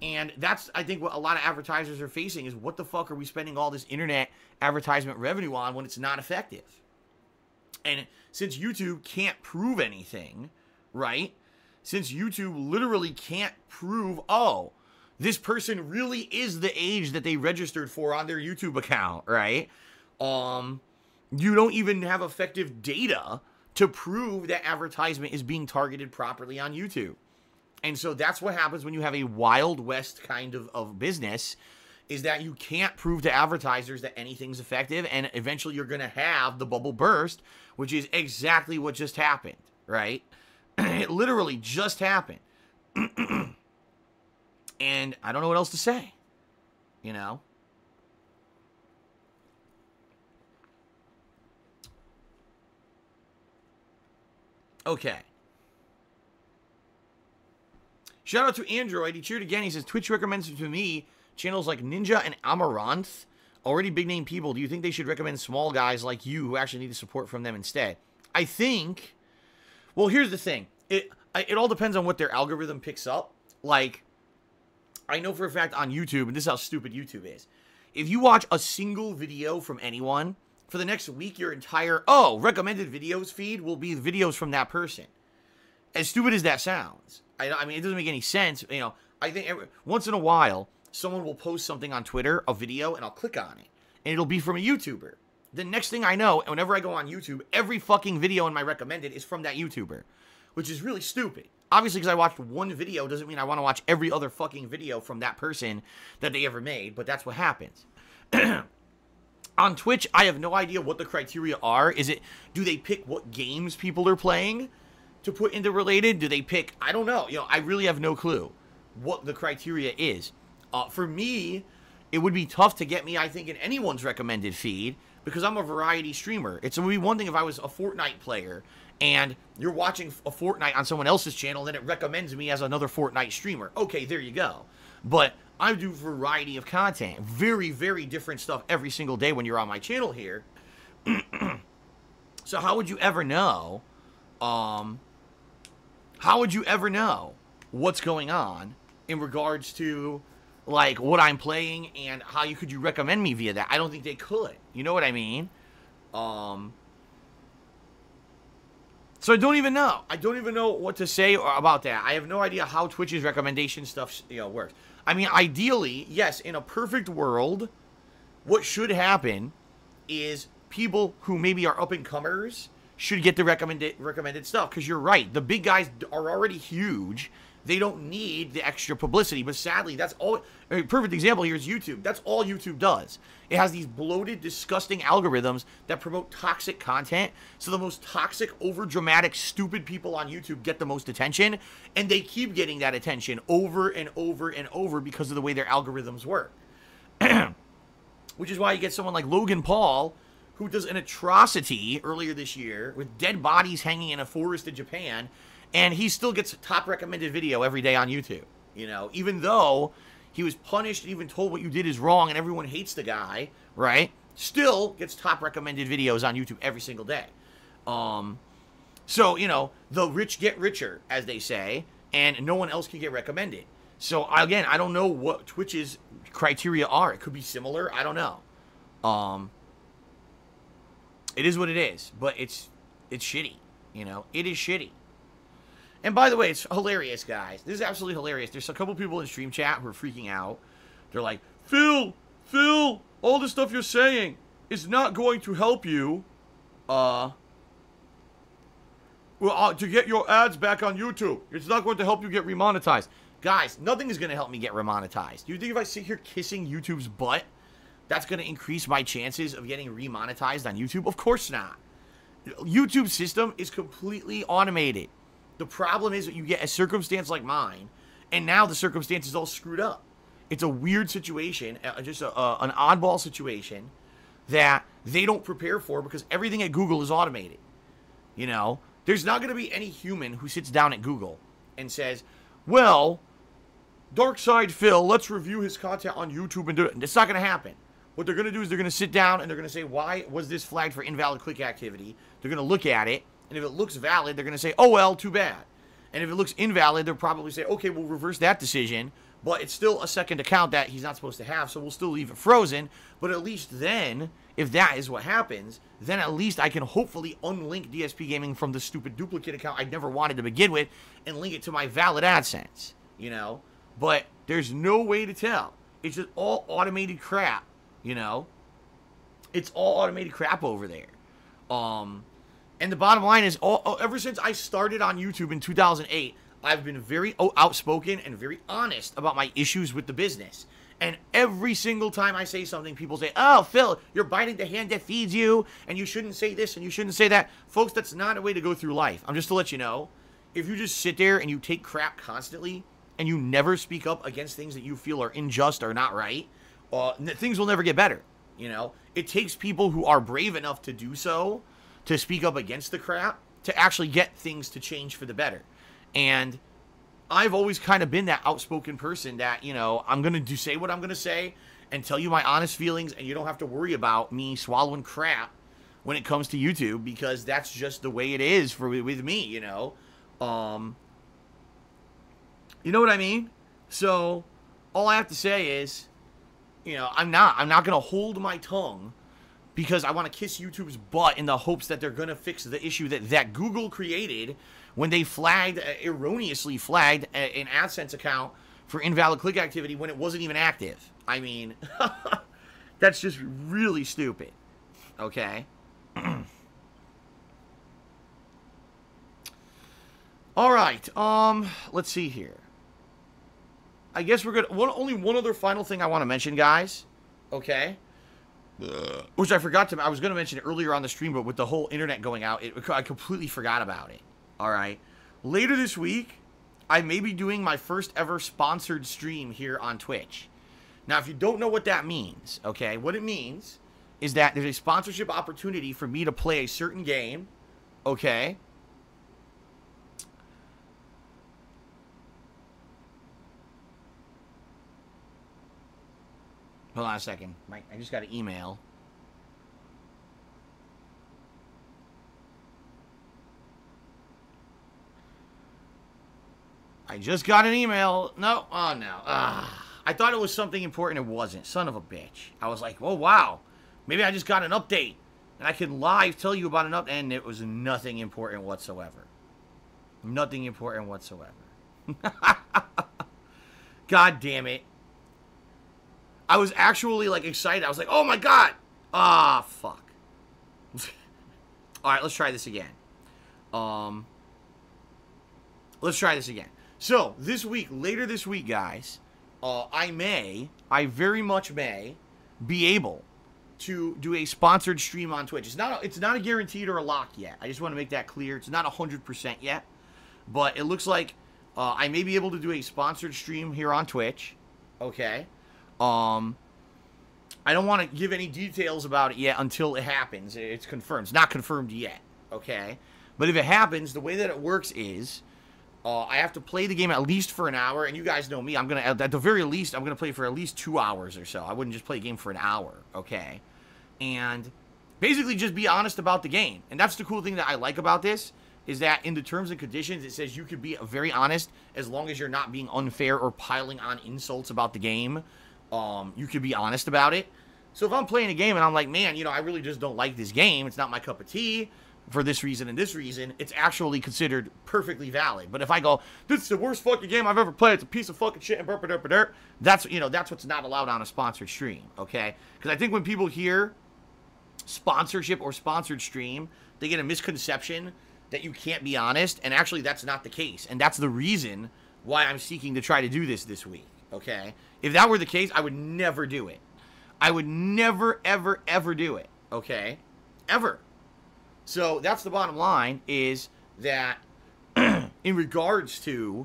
And that's, I think, what a lot of advertisers are facing is, what the fuck are we spending all this internet advertisement revenue on when it's not effective? And since YouTube can't prove anything, right, since YouTube literally can't prove, oh, this person really is the age that they registered for on their YouTube account, right? You don't even have effective data to prove that advertisement is being targeted properly on YouTube. And so that's what happens when you have a Wild West kind of business, is that you can't prove to advertisers that anything's effective, and eventually you're going to have the bubble burst, which is exactly what just happened, right? It literally just happened. And I don't know what else to say, you know? Okay. Shout out to Android. He cheered again. He says, Twitch recommends to me channels like Ninja and Amaranth. Already big name people. Do you think they should recommend small guys like you who actually need the support from them instead? I think, well, here's the thing. It all depends on what their algorithm picks up. Like, I know for a fact on YouTube, and this is how stupid YouTube is. If you watch a single video from anyone, for the next week, your entire, recommended videos feed will be the videos from that person. As stupid as that sounds. I mean, it doesn't make any sense. You know, I think once in a while, someone will post something on Twitter, a video, and I'll click on it. And it'll be from a YouTuber. The next thing I know, whenever I go on YouTube, every fucking video in my recommended is from that YouTuber. Which is really stupid. Obviously, because I watched one video doesn't mean I want to watch every other fucking video from that person that they ever made. But that's what happens. On Twitch, I have no idea what the criteria are. Do they pick what games people are playing to put into related? Do they pick, I don't know. You know, I really have no clue what the criteria is. For me, it would be tough to get me, I think, in anyone's recommended feed because I'm a variety streamer. It would be one thing if I was a Fortnite player and you're watching a Fortnite on someone else's channel, then it recommends me as another Fortnite streamer. Okay, there you go. But I do a variety of content. Very, very different stuff every single day when you're on my channel here. So how would you ever know? How would you ever know what's going on in regards to, like, what I'm playing and how could you recommend me via that? I don't think they could. You know what I mean? So I don't even know. I don't even know what to say about that. I have no idea how Twitch's recommendation stuff, works. I mean, ideally, yes, in a perfect world, what should happen is people who maybe are up-and-comers should get the recommended stuff. Because you're right. The big guys are already huge. They don't need the extra publicity. But sadly, that's all. A perfect example here is YouTube. That's all YouTube does. It has these bloated, disgusting algorithms that promote toxic content. So the most toxic, overdramatic, stupid people on YouTube get the most attention. And they keep getting that attention over and over and over because of the way their algorithms work. Which is why you get someone like Logan Paul, who does an atrocity earlier this year with dead bodies hanging in a forest in Japan. And he still gets a top recommended video every day on YouTube, you know, even though he was punished and even told what you did is wrong and everyone hates the guy, right? Still gets top recommended videos on YouTube every single day. So, you know, the rich get richer, as they say, and no one else can get recommended. So, again, I don't know what Twitch's criteria are. It could be similar. I don't know. It is what it is, but it's shitty, you know? It is shitty. And by the way, it's hilarious, guys. This is absolutely hilarious. There's a couple people in stream chat who are freaking out. They're like, Phil, all the stuff you're saying is not going to help you to get your ads back on YouTube. It's not going to help you get remonetized. Guys, nothing is going to help me get remonetized. Do you think if I sit here kissing YouTube's butt, that's going to increase my chances of getting remonetized on YouTube? Of course not. YouTube's system is completely automated. The problem is that you get a circumstance like mine, and now the circumstance is all screwed up. It's a weird situation, just an oddball situation that they don't prepare for because everything at Google is automated. You know, there's not going to be any human who sits down at Google and says, well, Darkside Phil, let's review his content on YouTube and do it. It's not going to happen. What they're going to do is they're going to sit down and they're going to say, why was this flagged for invalid click activity? They're going to look at it. And if it looks valid, they're going to say, oh, well, too bad. And if it looks invalid, they'll probably say, okay, we'll reverse that decision. but it's still a second account that he's not supposed to have, so we'll still leave it frozen. But at least then, if that is what happens, then at least I can hopefully unlink DSP Gaming from the stupid duplicate account I never wanted to begin with and link it to my valid AdSense, you know? But there's no way to tell. It's just all automated crap, you know? It's all automated crap over there. And the bottom line is, ever since I started on YouTube in 2008, I've been very outspoken and very honest about my issues with the business. And every single time I say something, people say, oh, Phil, you're biting the hand that feeds you, and you shouldn't say this, and you shouldn't say that. Folks, that's not a way to go through life. I'm just to let you know, if you just sit there and you take crap constantly, and you never speak up against things that you feel are unjust or not right, things will never get better, you know? It takes people who are brave enough to do so, to speak up against the crap, to actually get things to change for the better. And I've always kind of been that outspoken person that, you know, I'm going to say what I'm going to say and tell you my honest feelings, and you don't have to worry about me swallowing crap when it comes to YouTube, because that's just the way it is with me, you know. You know what I mean? So all I have to say is, you know, I'm not going to hold my tongue because I want to kiss YouTube's butt in the hopes that they're going to fix the issue that Google created when they erroneously flagged an AdSense account for invalid click activity when it wasn't even active. I mean, that's just really stupid. Okay? All right. Let's see here. I guess we're good. Only one other final thing I want to mention, guys. Okay? Which I forgot to... I was going to mention it earlier on the stream, but with the whole internet going out, I completely forgot about it. Alright, later this week, I may be doing my first ever sponsored stream here on Twitch. Now, if you don't know what that means, okay, what it means is that there's a sponsorship opportunity for me to play a certain game, okay? Hold on a second. I just got an email. I just got an email. No. Oh, no. I thought it was something important. It wasn't. Son of a bitch. I was like, oh, wow. Maybe I just got an update. And I can live tell you about an update. And it was nothing important whatsoever. Nothing important whatsoever. God damn it. I was actually, like, excited. I was like, oh, my God. Ah, fuck. All right, let's try this again. Let's try this again. So, this week, later this week, guys, I very much may, be able to do a sponsored stream on Twitch. It's not a guaranteed or a lock yet. I just want to make that clear. It's not 100% yet, but it looks like I may be able to do a sponsored stream here on Twitch. Okay. I don't want to give any details about it yet until it happens. It's confirmed. It's not confirmed yet. Okay. But if it happens, the way that it works is... I have to play the game at least for an hour, and you guys know me. I'm going to, at the very least, I'm going to play for at least 2 hours or so. I wouldn't just play a game for an hour, okay? And basically just be honest about the game. And that's the cool thing that I like about this, is that in the terms and conditions, it says you could be very honest as long as you're not being unfair or piling on insults about the game. You could be honest about it. So if I'm playing a game and I'm like, man, you know, I really just don't like this game. It's not my cup of tea. For this reason and this reason, it's actually considered perfectly valid. But if I go, this is the worst fucking game I've ever played, it's a piece of fucking shit, and that's, you know, that's what's not allowed on a sponsored stream, okay? Because I think when people hear sponsorship or sponsored stream, they get a misconception that you can't be honest, and actually that's not the case. And that's the reason why I'm seeking to try to do this week, okay? If that were the case, I would never do it. I would never, ever, ever do it, okay? Ever. So that's the bottom line, is that in regards to,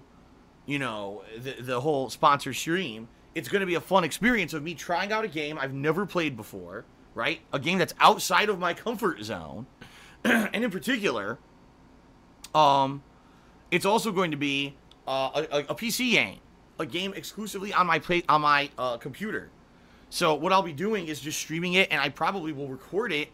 you know, the whole sponsor stream, it's going to be a fun experience of me trying out a game I've never played before, right? A game that's outside of my comfort zone. And in particular, it's also going to be a PC game, a game exclusively on my computer. So what I'll be doing is just streaming it, and I probably will record it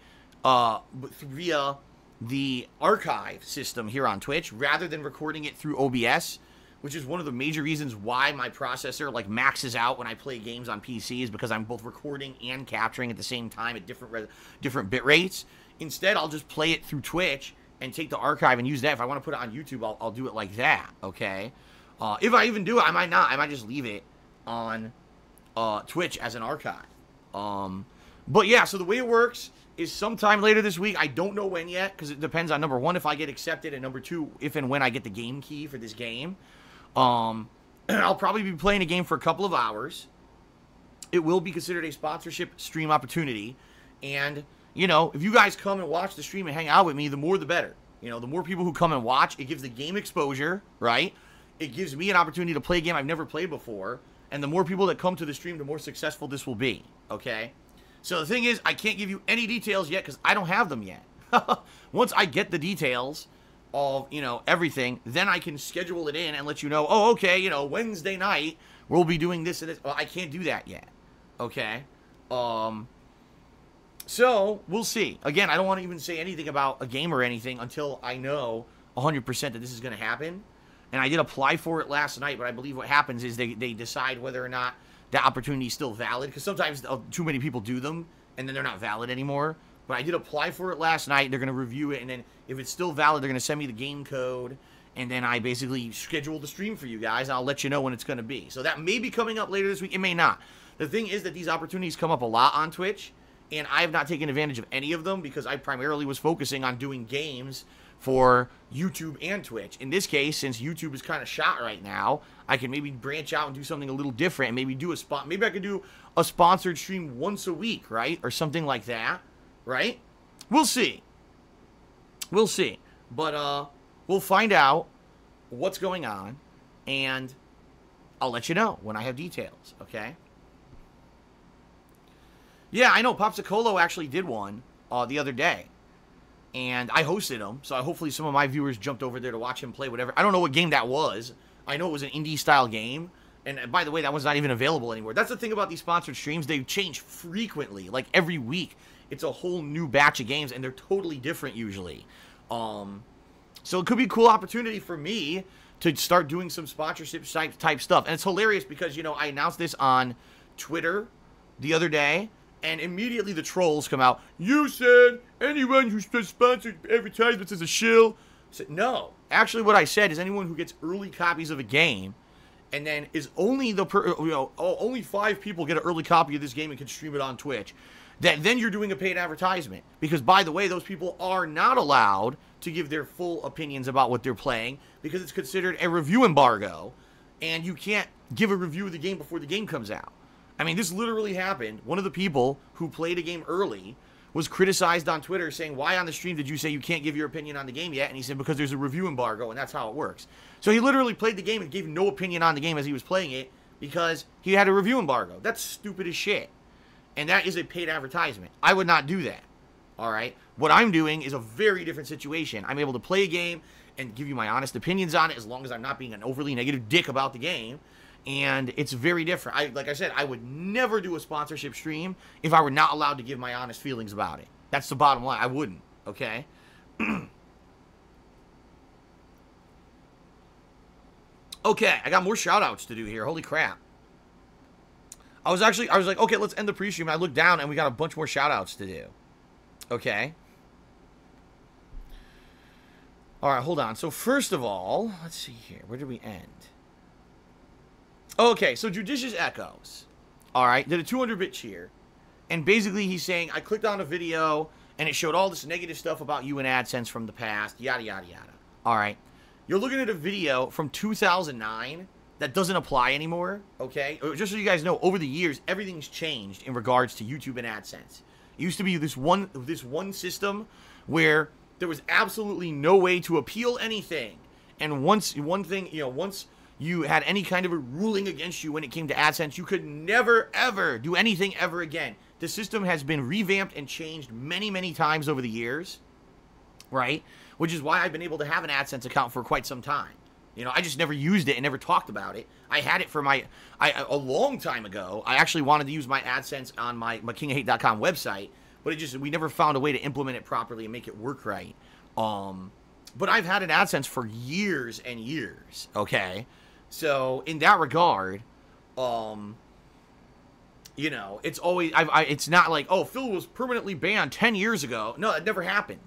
via the archive system here on Twitch, rather than recording it through OBS, which is one of the major reasons why my processor like maxes out when I play games on PC, is because I'm both recording and capturing at the same time at different bit rates. Instead, I'll just play it through Twitch and take the archive and use that. If I want to put it on YouTube, I'll do it like that, okay? If I even do it, I might not. I might just leave it on Twitch as an archive. But yeah, so the way it works is sometime later this week. I don't know when yet, because it depends on, number one, if I get accepted, and number two, if and when I get the game key for this game. I'll probably be playing a game for a couple of hours. It will be considered a sponsorship stream opportunity. And, you know, if you guys come and watch the stream and hang out with me, the more the better. You know, the more people who come and watch, it gives the game exposure, right? It gives me an opportunity to play a game I've never played before. And the more people that come to the stream, the more successful this will be, okay? So the thing is, I can't give you any details yet because I don't have them yet. Once I get the details of, you know, everything, then I can schedule it in and let you know, oh, okay, you know, Wednesday night, we'll be doing this and this. Well, I can't do that yet, okay? So, we'll see. Again, I don't want to even say anything about a game or anything until I know 100% that this is going to happen. And I did apply for it last night, but I believe what happens is they decide whether or not that opportunity is still valid. Because sometimes too many people do them, and then they're not valid anymore. But I did apply for it last night. They're going to review it, and then if it's still valid, they're going to send me the game code. And then I basically schedule the stream for you guys, and I'll let you know when it's going to be. So that may be coming up later this week. It may not. The thing is that these opportunities come up a lot on Twitch, and I have not taken advantage of any of them because I primarily was focusing on doing games for YouTube and Twitch. In this case, since YouTube is kind of shot right now, I can maybe branch out and do something a little different and maybe do a spot. Maybe I could do a sponsored stream once a week, right? Or something like that, right? We'll see. We'll see. But we'll find out what's going on, and I'll let you know when I have details, okay? Yeah, I know Popsicolo actually did one the other day. And I hosted him, so hopefully some of my viewers jumped over there to watch him play whatever. I don't know what game that was. I know it was an indie-style game. And by the way, that was not even available anymore. That's the thing about these sponsored streams. They change frequently. Like, every week, it's a whole new batch of games, and they're totally different usually. So it could be a cool opportunity for me to start doing some sponsorship type stuff. And it's hilarious because, you know, I announced this on Twitter the other day. And immediately the trolls come out. You said anyone who sponsored advertisements is a shill. I said, no. Actually, what I said is anyone who gets early copies of a game, and then is only only 5 people get an early copy of this game and can stream it on Twitch. Then you're doing a paid advertisement. Because by the way, those people are not allowed to give their full opinions about what they're playing because it's considered a review embargo, and you can't give a review of the game before the game comes out. I mean, this literally happened. One of the people who played a game early was criticized on Twitter saying, why on the stream did you say you can't give your opinion on the game yet? And he said, because there's a review embargo, and that's how it works. So he literally played the game and gave no opinion on the game as he was playing it because he had a review embargo. That's stupid as shit. And that is a paid advertisement. I would not do that. All right? What I'm doing is a very different situation. I'm able to play a game and give you my honest opinions on it as long as I'm not being an overly negative dick about the game. And it's very different. Like I said, I would never do a sponsorship stream if I were not allowed to give my honest feelings about it. That's the bottom line. I wouldn't, okay? Okay, I got more shout-outs to do here. Holy crap. I was like, okay, let's end the pre-stream. I looked down, and we got a bunch more shout-outs to do. Okay? All right, hold on. So first of all, let's see here. Where did we end? Okay, so Judicious Echoes, all right, did a 200-bit cheer, and basically he's saying, I clicked on a video, and it showed all this negative stuff about you and AdSense from the past, yada, yada, yada. All right, you're looking at a video from 2009 that doesn't apply anymore, okay? Just so you guys know, over the years, everything's changed in regards to YouTube and AdSense. It used to be this one system where there was absolutely no way to appeal anything, and once you had any kind of a ruling against you when it came to AdSense, you could never, ever do anything ever again. The system has been revamped and changed many, many times over the years, right? Which is why I've been able to have an AdSense account for quite some time. You know, I just never used it and never talked about it. I had it for a long time ago. I actually wanted to use my AdSense on my kingofhate.com website, but we never found a way to implement it properly and make it work right. But I've had an AdSense for years and years, okay? So in that regard, you know, it's always, it's not like, oh, Phil was permanently banned 10 years ago. No, that never happened.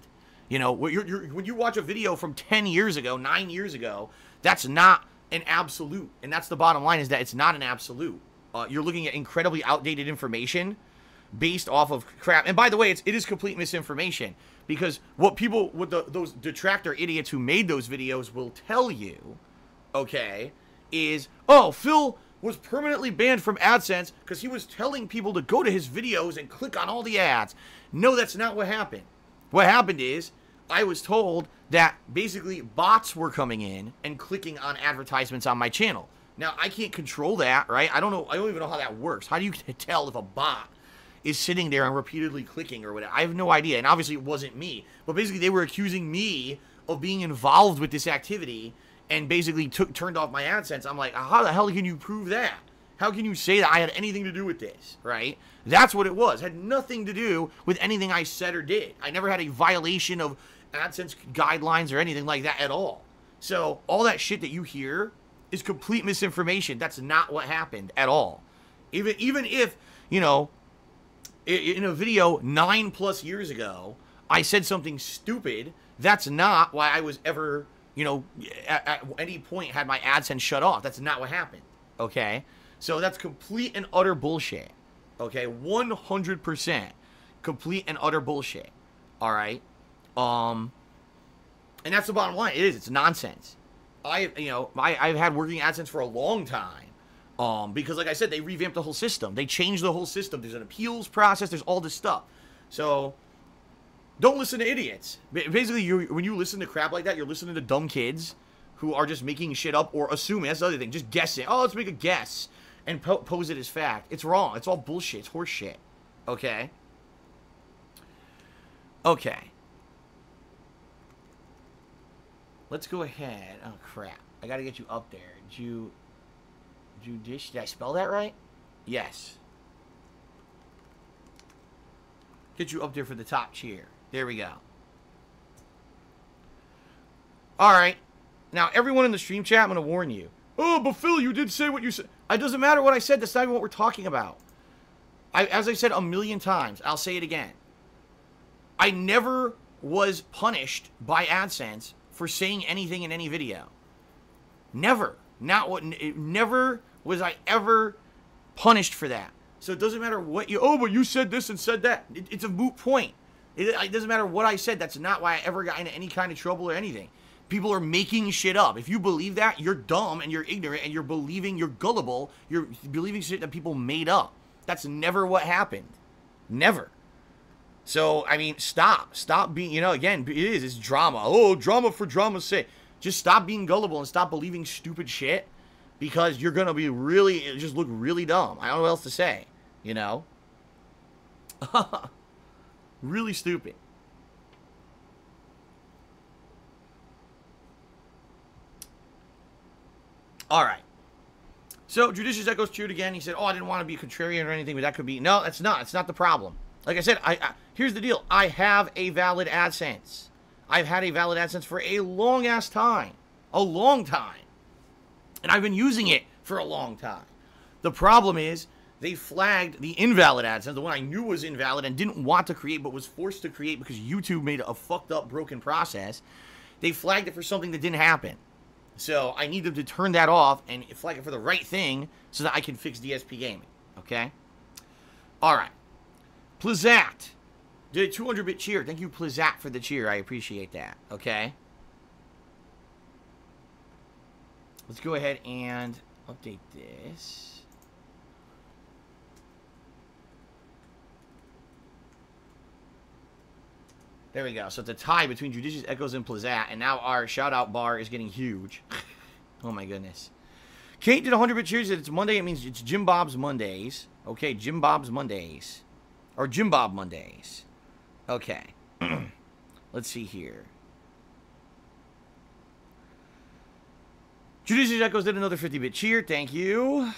You know, when you watch a video from 10 years ago, 9 years ago, that's not an absolute. And that's the bottom line, is that it's not an absolute. You're looking at incredibly outdated information based off of crap. And by the way, it is complete misinformation, because what those detractor idiots who made those videos will tell you, okay, is, oh, Phil was permanently banned from AdSense because he was telling people to go to his videos and click on all the ads. No, that's not what happened. What happened is, I was told that basically bots were coming in and clicking on advertisements on my channel. Now, I can't control that, right? I don't know. I don't even know how that works. How do you tell if a bot is sitting there and repeatedly clicking or whatever? I have no idea. And obviously it wasn't me. But basically they were accusing me of being involved with this activity and basically turned off my AdSense. I'm like, how the hell can you prove that? How can you say that I had anything to do with this, right? That's what it was. It had nothing to do with anything I said or did. I never had a violation of AdSense guidelines or anything like that at all. So all that shit that you hear is complete misinformation. That's not what happened at all. Even if, you know, in a video 9+ years ago, I said something stupid, that's not why I was ever, you know, at any point had my AdSense shut off. That's not what happened, okay? So that's complete and utter bullshit, okay? 100% complete and utter bullshit, all right? And that's the bottom line. It's nonsense. I've had working AdSense for a long time, because like I said, they revamped the whole system. They changed the whole system. There's an appeals process. There's all this stuff. So don't listen to idiots. Basically, when you listen to crap like that, you're listening to dumb kids who are just making shit up or assuming. That's the other thing. Just guessing. Oh, let's make a guess and pose it as fact. It's wrong. It's all bullshit. It's horse shit. Okay? Okay. Let's go ahead. Oh, crap. I gotta get you up there. Did I spell that right? Yes. Get you up there for the top cheer. There we go. Alright. Now, everyone in the stream chat, I'm gonna warn you. Oh, but Phil, you did say what you said. It doesn't matter what I said. That's not even what we're talking about. As I said a million times, I'll say it again. I never was punished by AdSense for saying anything in any video. Never. Never was I ever punished for that. So it doesn't matter what you... Oh, but you said this and said that. It's a moot point. It doesn't matter what I said. That's not why I ever got into any kind of trouble or anything. People are making shit up. If you believe that, you're dumb and you're ignorant and you're gullible. You're believing shit that people made up. That's never what happened. Never. So, I mean, stop being, you know, again, it's drama. Oh, drama for drama's sake. Just stop being gullible and stop believing stupid shit, because you're going to be really, just look really dumb. I don't know what else to say, you know? Really stupid. All right. So, Judicious Echoes cheered again. He said, oh, I didn't want to be contrarian or anything, but that could be. No, that's not. It's not the problem. Like I said, here's the deal. I have a valid AdSense. I've had a valid AdSense for a long-ass time. A long time. And I've been using it for a long time. The problem is, they flagged the invalid AdSense, the one I knew was invalid and didn't want to create, but was forced to create because YouTube made a fucked up, broken process. They flagged it for something that didn't happen. So I need them to turn that off and flag it for the right thing so that I can fix DSP gaming. Okay? Alright. Plizat did a 200-bit cheer. Thank you, Plizat, for the cheer. I appreciate that. Okay? Let's go ahead and update this. There we go. So it's a tie between Judicious Echoes and Plizat, and now our shout-out bar is getting huge. Oh, my goodness. Kate did 100-bit cheers. It's Monday. It means it's Jim Bob's Mondays. Okay, Jim Bob's Mondays. Or Jim Bob Mondays. Okay. Let's see here. Judicious Echoes did another 50-bit cheer. Thank you.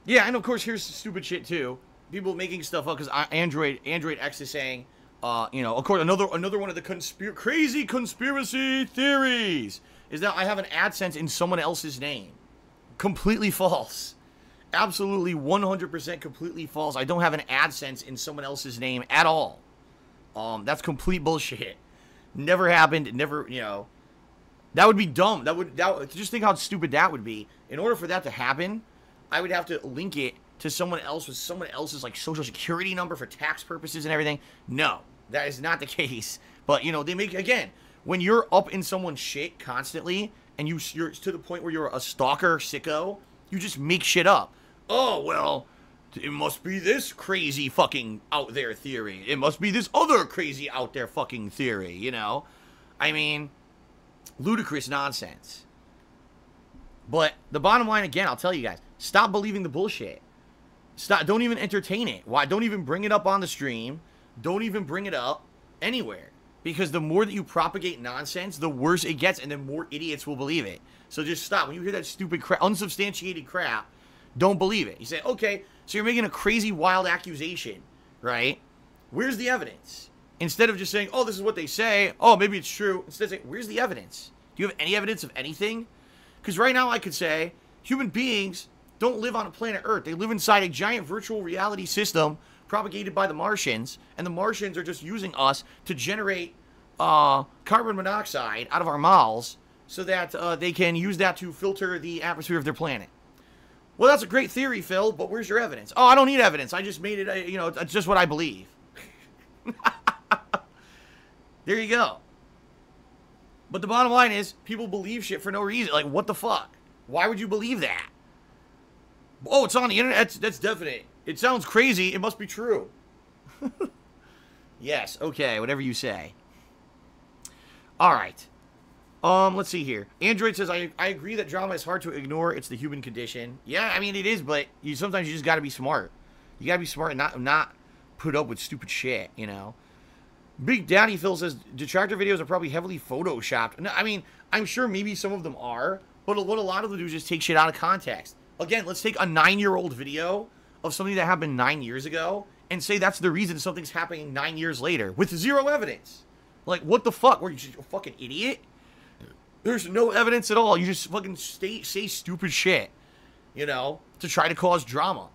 Yeah, and of course, here's stupid shit, too. People making stuff up because Android X is saying, Of course, another one of the crazy conspiracy theories is that I have an AdSense in someone else's name. Completely false. Absolutely 100% completely false. I don't have an AdSense in someone else's name at all. That's complete bullshit. Never happened. Never, that would be dumb. Just think how stupid that would be. In order for that to happen, I would have to link it to someone else with someone else's like social security number for tax purposes and everything. No, that is not the case. But they make, again, when you're up in someone's shit constantly and you're to the point where you're a stalker sicko, you just make shit up. Oh, well, it must be this crazy fucking out there theory. It must be this other crazy out there fucking theory, I mean, ludicrous nonsense. But the bottom line, again, I'll tell you guys, stop believing the bullshit. Don't even entertain it. Why? Don't even bring it up on the stream. Don't even bring it up anywhere. Because the more that you propagate nonsense, the worse it gets, and the more idiots will believe it. So just stop. When you hear that stupid crap, unsubstantiated crap, don't believe it. You say, okay, so you're making a crazy, wild accusation, right? Where's the evidence? Instead of just saying, oh, this is what they say. Oh, maybe it's true. Instead say, where's the evidence? Do you have any evidence of anything? Because right now I could say, human beings don't live on a planet Earth. They live inside a giant virtual reality system propagated by the Martians, and the Martians are just using us to generate carbon monoxide out of our mouths so that they can use that to filter the atmosphere of their planet. Well, that's a great theory, Phil, but where's your evidence? Oh, I don't need evidence. I just made it, it's just what I believe. There you go. But the bottom line is, people believe shit for no reason. Like, what the fuck? Why would you believe that? Oh, it's on the internet. That's definite. It sounds crazy. It must be true. Yes, okay, whatever you say. All right. Let's see here. Android says, I agree that drama is hard to ignore. It's the human condition. Yeah, I mean, it is, but sometimes you just got to be smart. You got to be smart and not put up with stupid shit, Big Daddy Phil says, detractor videos are probably heavily photoshopped. No, I mean, I'm sure maybe some of them are, but what a lot of them do is just take shit out of context. Again, let's take a 9-year-old video of something that happened 9 years ago and say that's the reason something's happening 9 years later with zero evidence. Like, what the fuck? Were you just a fucking idiot? There's no evidence at all. You just fucking say stupid shit, to try to cause drama.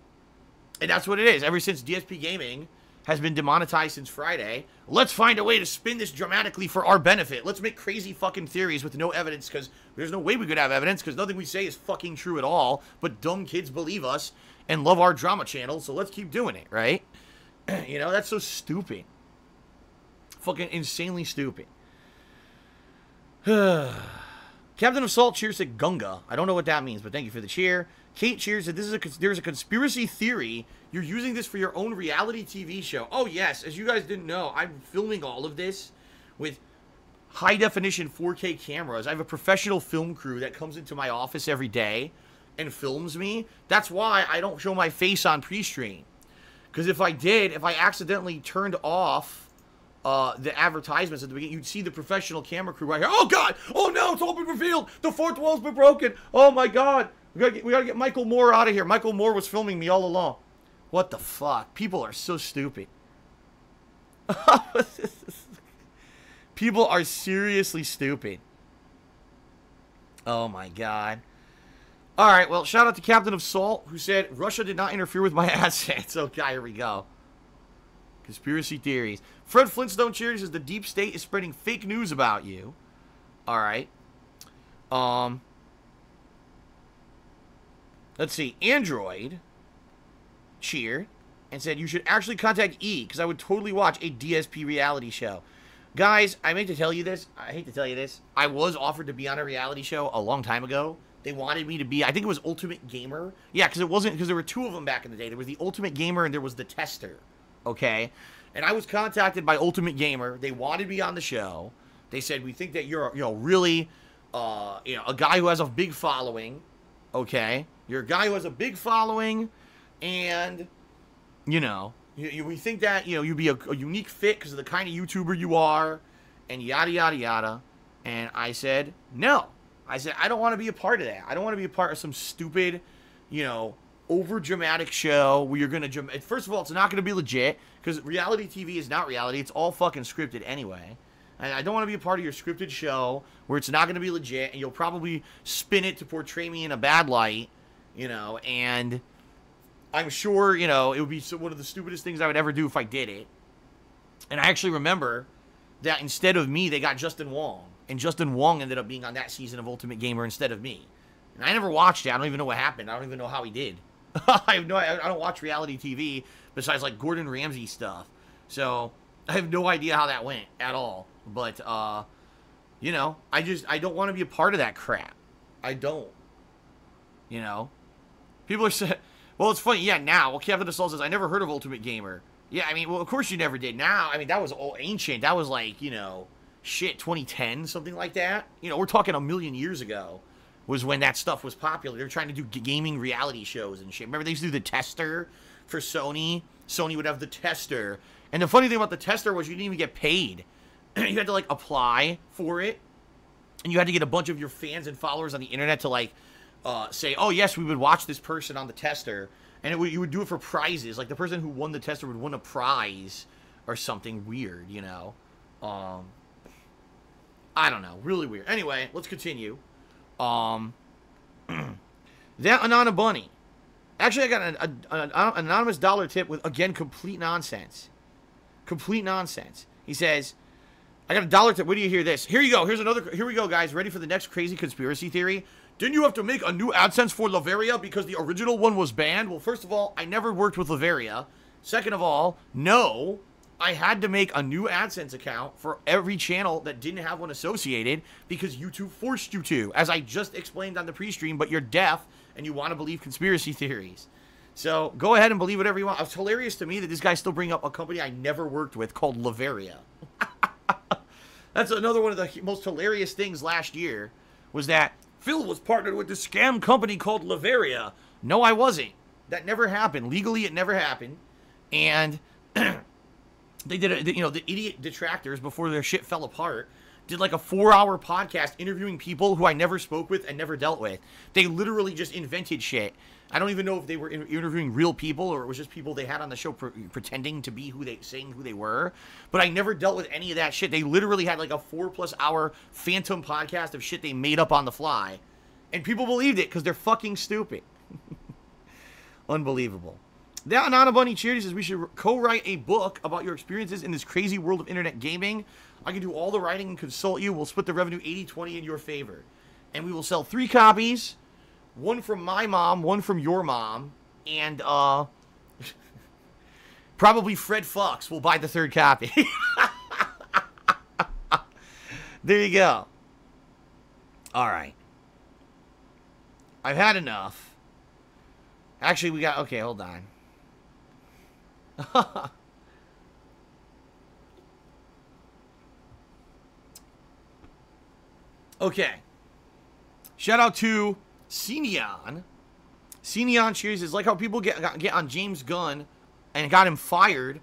And that's what it is. Ever since DSP Gaming has been demonetized since Friday, let's find a way to spin this dramatically for our benefit. Let's make crazy fucking theories with no evidence, because there's no way we could have evidence, because nothing we say is fucking true at all, but dumb kids believe us and love our drama channel, so let's keep doing it, right? That's so stupid. Fucking insanely stupid. Captain of Salt cheers to Gunga. I don't know what that means, but thank you for the cheer. Kate cheers that there's a conspiracy theory. You're using this for your own reality TV show. Oh, yes. As you guys didn't know, I'm filming all of this with high-definition 4K cameras. I have a professional film crew that comes into my office every day and films me. That's why I don't show my face on pre-stream. Because if I accidentally turned off the advertisements at the beginning, you'd see the professional camera crew right here. Oh, God! Oh, no! It's all been revealed! The fourth wall's been broken! Oh, my God! We gotta get Michael Moore out of here. Michael Moore was filming me all along. What the fuck? People are so stupid. People are seriously stupid. Oh, my God. All right, well, shout out to Captain of Salt, who said, Russia did not interfere with my AdSense. Okay, here we go. Conspiracy theories. Fred Flintstone cheers says the deep state is spreading fake news about you. All right. Let's see. Android cheered and said you should actually contact E, because I would totally watch a DSP reality show. Guys, I hate to tell you this. I was offered to be on a reality show a long time ago. They wanted me to be, I think it was Ultimate Gamer. Yeah, because there were two of them back in the day. There was the Ultimate Gamer and there was the Tester. Okay? And I was contacted by Ultimate Gamer. They wanted me on the show. They said, we think that you're, really, a guy who has a big following. Okay? You're a guy who has a big following. And, we think that, you'd be a unique fit because of the kind of YouTuber you are. And yada, yada, yada. And I said, no. I said, I don't want to be a part of that. I don't want to be a part of some stupid, over dramatic show where you're gonna first of all, it's not gonna be legit because reality TV is not reality. It's all fucking scripted anyway. And I don't want to be a part of your scripted show where it's not gonna be legit and you'll probably spin it to portray me in a bad light, you know. And I'm sure, you know, it would be one of the stupidest things I would ever do if I did it. And I actually remember that instead of me, they got Justin Wong, and Justin Wong ended up being on that season of Ultimate Gamer instead of me. And I never watched it. I don't even know what happened. I don't even know how he did. I don't watch reality TV besides like Gordon Ramsay stuff. So I have no idea how that went at all. But, you know, I don't want to be a part of that crap. I don't. You know? People are saying, well, it's funny. Yeah, now. Well, Captain Assault says, I never heard of Ultimate Gamer. Yeah, I mean, well, of course you never did. Now, I mean, that was all ancient. That was like, you know, shit, 2010, something like that. You know, we're talking a million years ago was when that stuff was popular. They were trying to do gaming reality shows and shit. Remember they used to do the tester for Sony? Sony would have the tester. And the funny thing about the tester was you didn't even get paid. You had to, like, apply for it. And you had to get a bunch of your fans and followers on the internet to, like, say, oh, yes, we would watch this person on the tester. And you would do it for prizes. Like, the person who won the tester would win a prize or something weird, you know. I don't know. Really weird. Anyway, let's continue. That Anana Bunny. Actually, I got an anonymous dollar tip with, again, complete nonsense. Complete nonsense. He says, I got a dollar tip. Wait till you hear this. Here you go. Here we go, guys. Ready for the next crazy conspiracy theory? Didn't you have to make a new AdSense for Lavaria because the original one was banned? Well, first of all, I never worked with Lavaria. Second of all, no, I had to make a new AdSense account for every channel that didn't have one associated because YouTube forced you to, as I just explained on the pre-stream, but you're deaf and you want to believe conspiracy theories. So go ahead and believe whatever you want. It's hilarious to me that this guy's still bringing up a company I never worked with called Lavaria. That's another one of the most hilarious things last year was that Phil was partnered with this scam company called Lavaria. No, I wasn't. That never happened. Legally, it never happened. And they did, you know, the idiot detractors, before their shit fell apart, did like a 4-hour podcast interviewing people who I never spoke with and never dealt with. They literally just invented shit. I don't even know if they were interviewing real people or it was just people they had on the show pretending to be saying who they were. But I never dealt with any of that shit. They literally had like a 4+ hour phantom podcast of shit they made up on the fly. And people believed it because they're fucking stupid. Unbelievable. That Anana Bunny Charity says we should co-write a book about your experiences in this crazy world of internet gaming. I can do all the writing and consult you. We'll split the revenue 80-20 in your favor. And we will sell 3 copies. One from my mom, one from your mom, and probably Fred Fox will buy the 3rd copy. There you go. All right. I've had enough. Actually, we got... Okay, hold on. Okay. Shout out to Cineon. Cineon cheers is like how people get on James Gunn and got him fired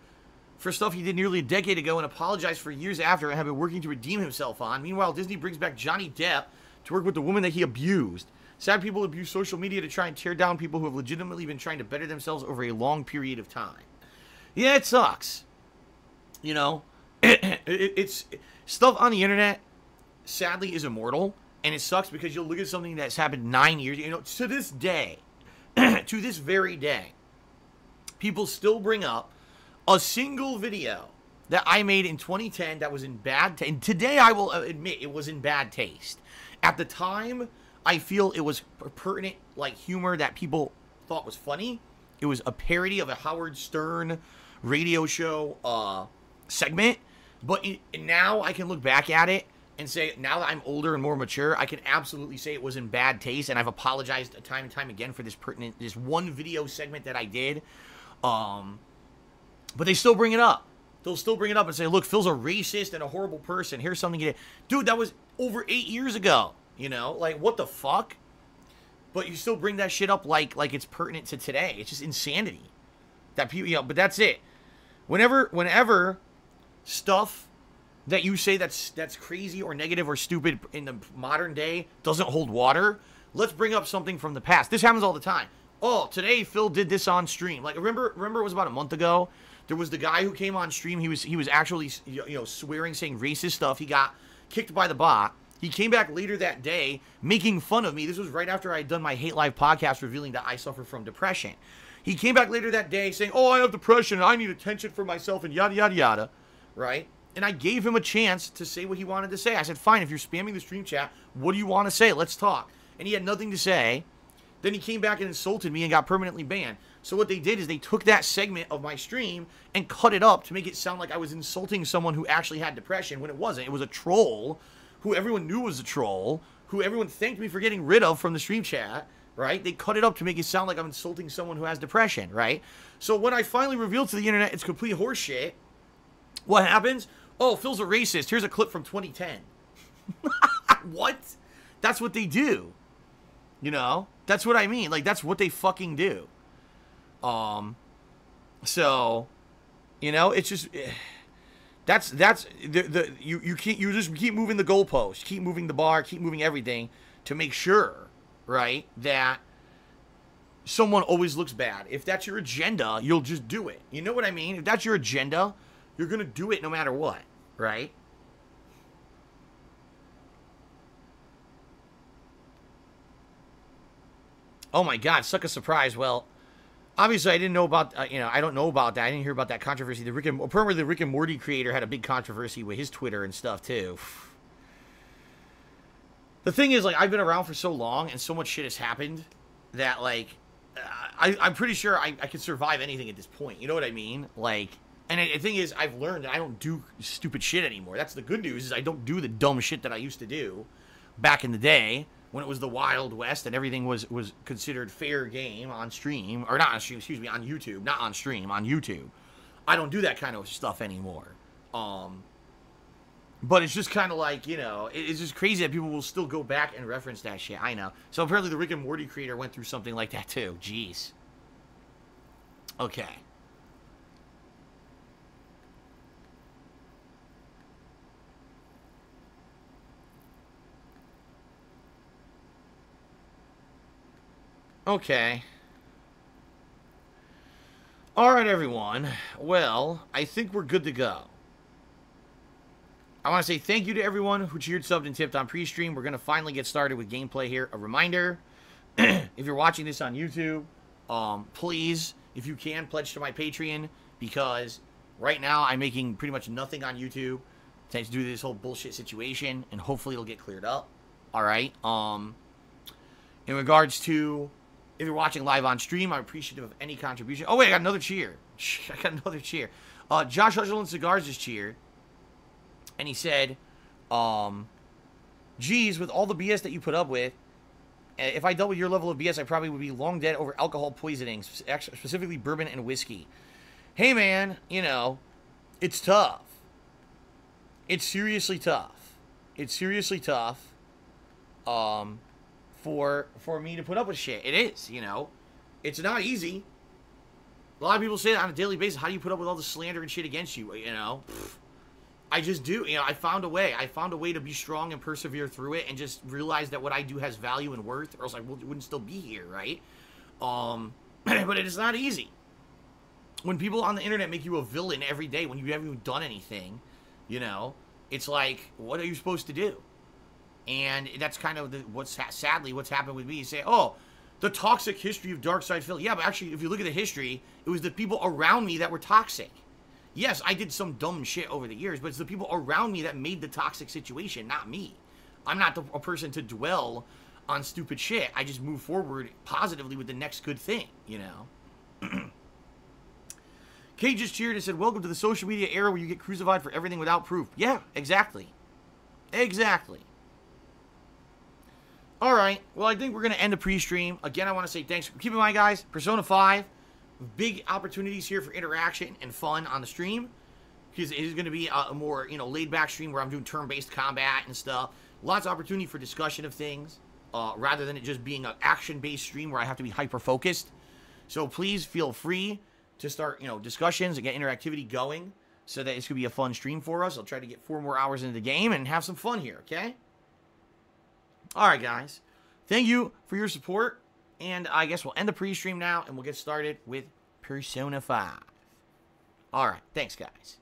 for stuff he did nearly a decade ago and apologized for years after and have been working to redeem himself on. Meanwhile, Disney brings back Johnny Depp to work with the woman that he abused. Sad people abuse social media to try and tear down people who have legitimately been trying to better themselves over a long period of time. Yeah, it sucks. You know, it's stuff on the internet, sadly, is immortal. And it sucks because you'll look at something that's happened 9 years, you know, to this day, to this very day, people still bring up a single video that I made in 2010 that was in bad taste. And today I will admit it was in bad taste. At the time, I feel it was pertinent, like humor that people thought was funny. It was a parody of a Howard Stern radio show segment. But now I can look back at it and say, now that I'm older and more mature, I can absolutely say it was in bad taste, and I've apologized time and time again for this one video segment that I did. But they still bring it up. They'll still bring it up and say, look, Phil's a racist and a horrible person. Here's something you did. Dude, that was over 8 years ago. You know, like, what the fuck? But you still bring that shit up like it's pertinent to today. It's just insanity. That people, you know, but that's it. Whenever stuff that you say that's crazy or negative or stupid in the modern day doesn't hold water, let's bring up something from the past. This happens all the time. oh, today Phil did this on stream. Like, remember it was about a month ago? There was the guy who came on stream. He was actually, swearing, saying racist stuff. He got kicked by the bot. He came back later that day making fun of me. This was right after I had done my Hate Live podcast revealing that I suffer from depression. He came back later that day saying, oh, I have depression and I need attention for myself and yada, yada, yada, right? And I gave him a chance to say what he wanted to say. I said, fine, if you're spamming the stream chat, what do you want to say? Let's talk. And he had nothing to say. Then he came back and insulted me and got permanently banned. So what they did is they took that segment of my stream and cut it up to make it sound like I was insulting someone who actually had depression when it wasn't. It was a troll who everyone knew was a troll, who everyone thanked me for getting rid of from the stream chat, right? They cut it up to make it sound like I'm insulting someone who has depression, right? So when I finally revealed to the internet it's complete horseshit, what happens? Oh, Phil's a racist. Here's a clip from 2010. What? That's what they do. That's what I mean. Like, that's what they fucking do. So, it's just, you just keep moving the goalpost, keep moving the bar, keep moving everything to make sure, right, that someone always looks bad. If that's your agenda, you'll just do it. You know what I mean? If that's your agenda, you're going to do it no matter what, right? Oh my God, suck a surprise. Well, obviously I didn't know about, I don't know about that. I didn't hear about that controversy. Apparently the Rick and Morty creator had a big controversy with his Twitter and stuff too. The thing is, like, I've been around for so long and so much shit has happened that, like, I'm pretty sure I could survive anything at this point. You know what I mean? Like, and the thing is, I've learned that I don't do stupid shit anymore. That's the good news, is I don't do the dumb shit that I used to do back in the day when it was the Wild West and everything was considered fair game on stream. Or not on stream, excuse me, on YouTube. Not on stream, on YouTube. I don't do that kind of stuff anymore. But it's just kind of like, it's just crazy that people will still go back and reference that shit. I know. So apparently the Rick and Morty creator went through something like that too. Jeez. Okay. Okay. All right, everyone. Well, I think we're good to go. I want to say thank you to everyone who cheered, subbed, and tipped on pre-stream. We're going to finally get started with gameplay here. A reminder, if you're watching this on YouTube, please, if you can, pledge to my Patreon, because right now I'm making pretty much nothing on YouTube thanks to this whole bullshit situation, and hopefully it'll get cleared up. All right. In regards to, if you're watching live on stream, I'm appreciative of any contribution. Oh, wait, I got another cheer. I got another cheer. Josh Hutchinson Cigars just cheered. And he said, geez, with all the BS that you put up with, if I dealt with your level of BS, I probably would be long dead over alcohol poisoning, specifically bourbon and whiskey. Hey, man, it's tough. It's seriously tough. It's seriously tough for me to put up with shit. It is, It's not easy. A lot of people say that on a daily basis. How do you put up with all the slander and shit against you, I just do. I found a way. I found a way to be strong and persevere through it and just realize that what I do has value and worth, or else I wouldn't still be here, right? But it is not easy. When people on the internet make you a villain every day when you haven't even done anything, it's like, what are you supposed to do? And that's kind of sadly what's happened with me. You say, oh, the toxic history of Darkside Phil. Yeah, but actually, if you look at the history, it was the people around me that were toxic. Yes, I did some dumb shit over the years, but it's the people around me that made the toxic situation, not me. I'm not a person to dwell on stupid shit. I just move forward positively with the next good thing, Kate just cheered and said, welcome to the social media era where you get crucified for everything without proof. Yeah, exactly. Exactly. All right, well, I think we're going to end the pre-stream. Again, I want to say thanks. Keep in mind, guys, Persona 5, big opportunities here for interaction and fun on the stream, because it is going to be a more, laid-back stream where I'm doing turn-based combat and stuff. Lots of opportunity for discussion of things, rather than it just being an action-based stream where I have to be hyper-focused. So please feel free to start, discussions and get interactivity going, so that it's going to be a fun stream for us. I'll try to get 4 more hours into the game and have some fun here, okay? All right, guys. Thank you for your support. And I guess we'll end the pre-stream now, and we'll get started with Persona 5. All right. Thanks, guys.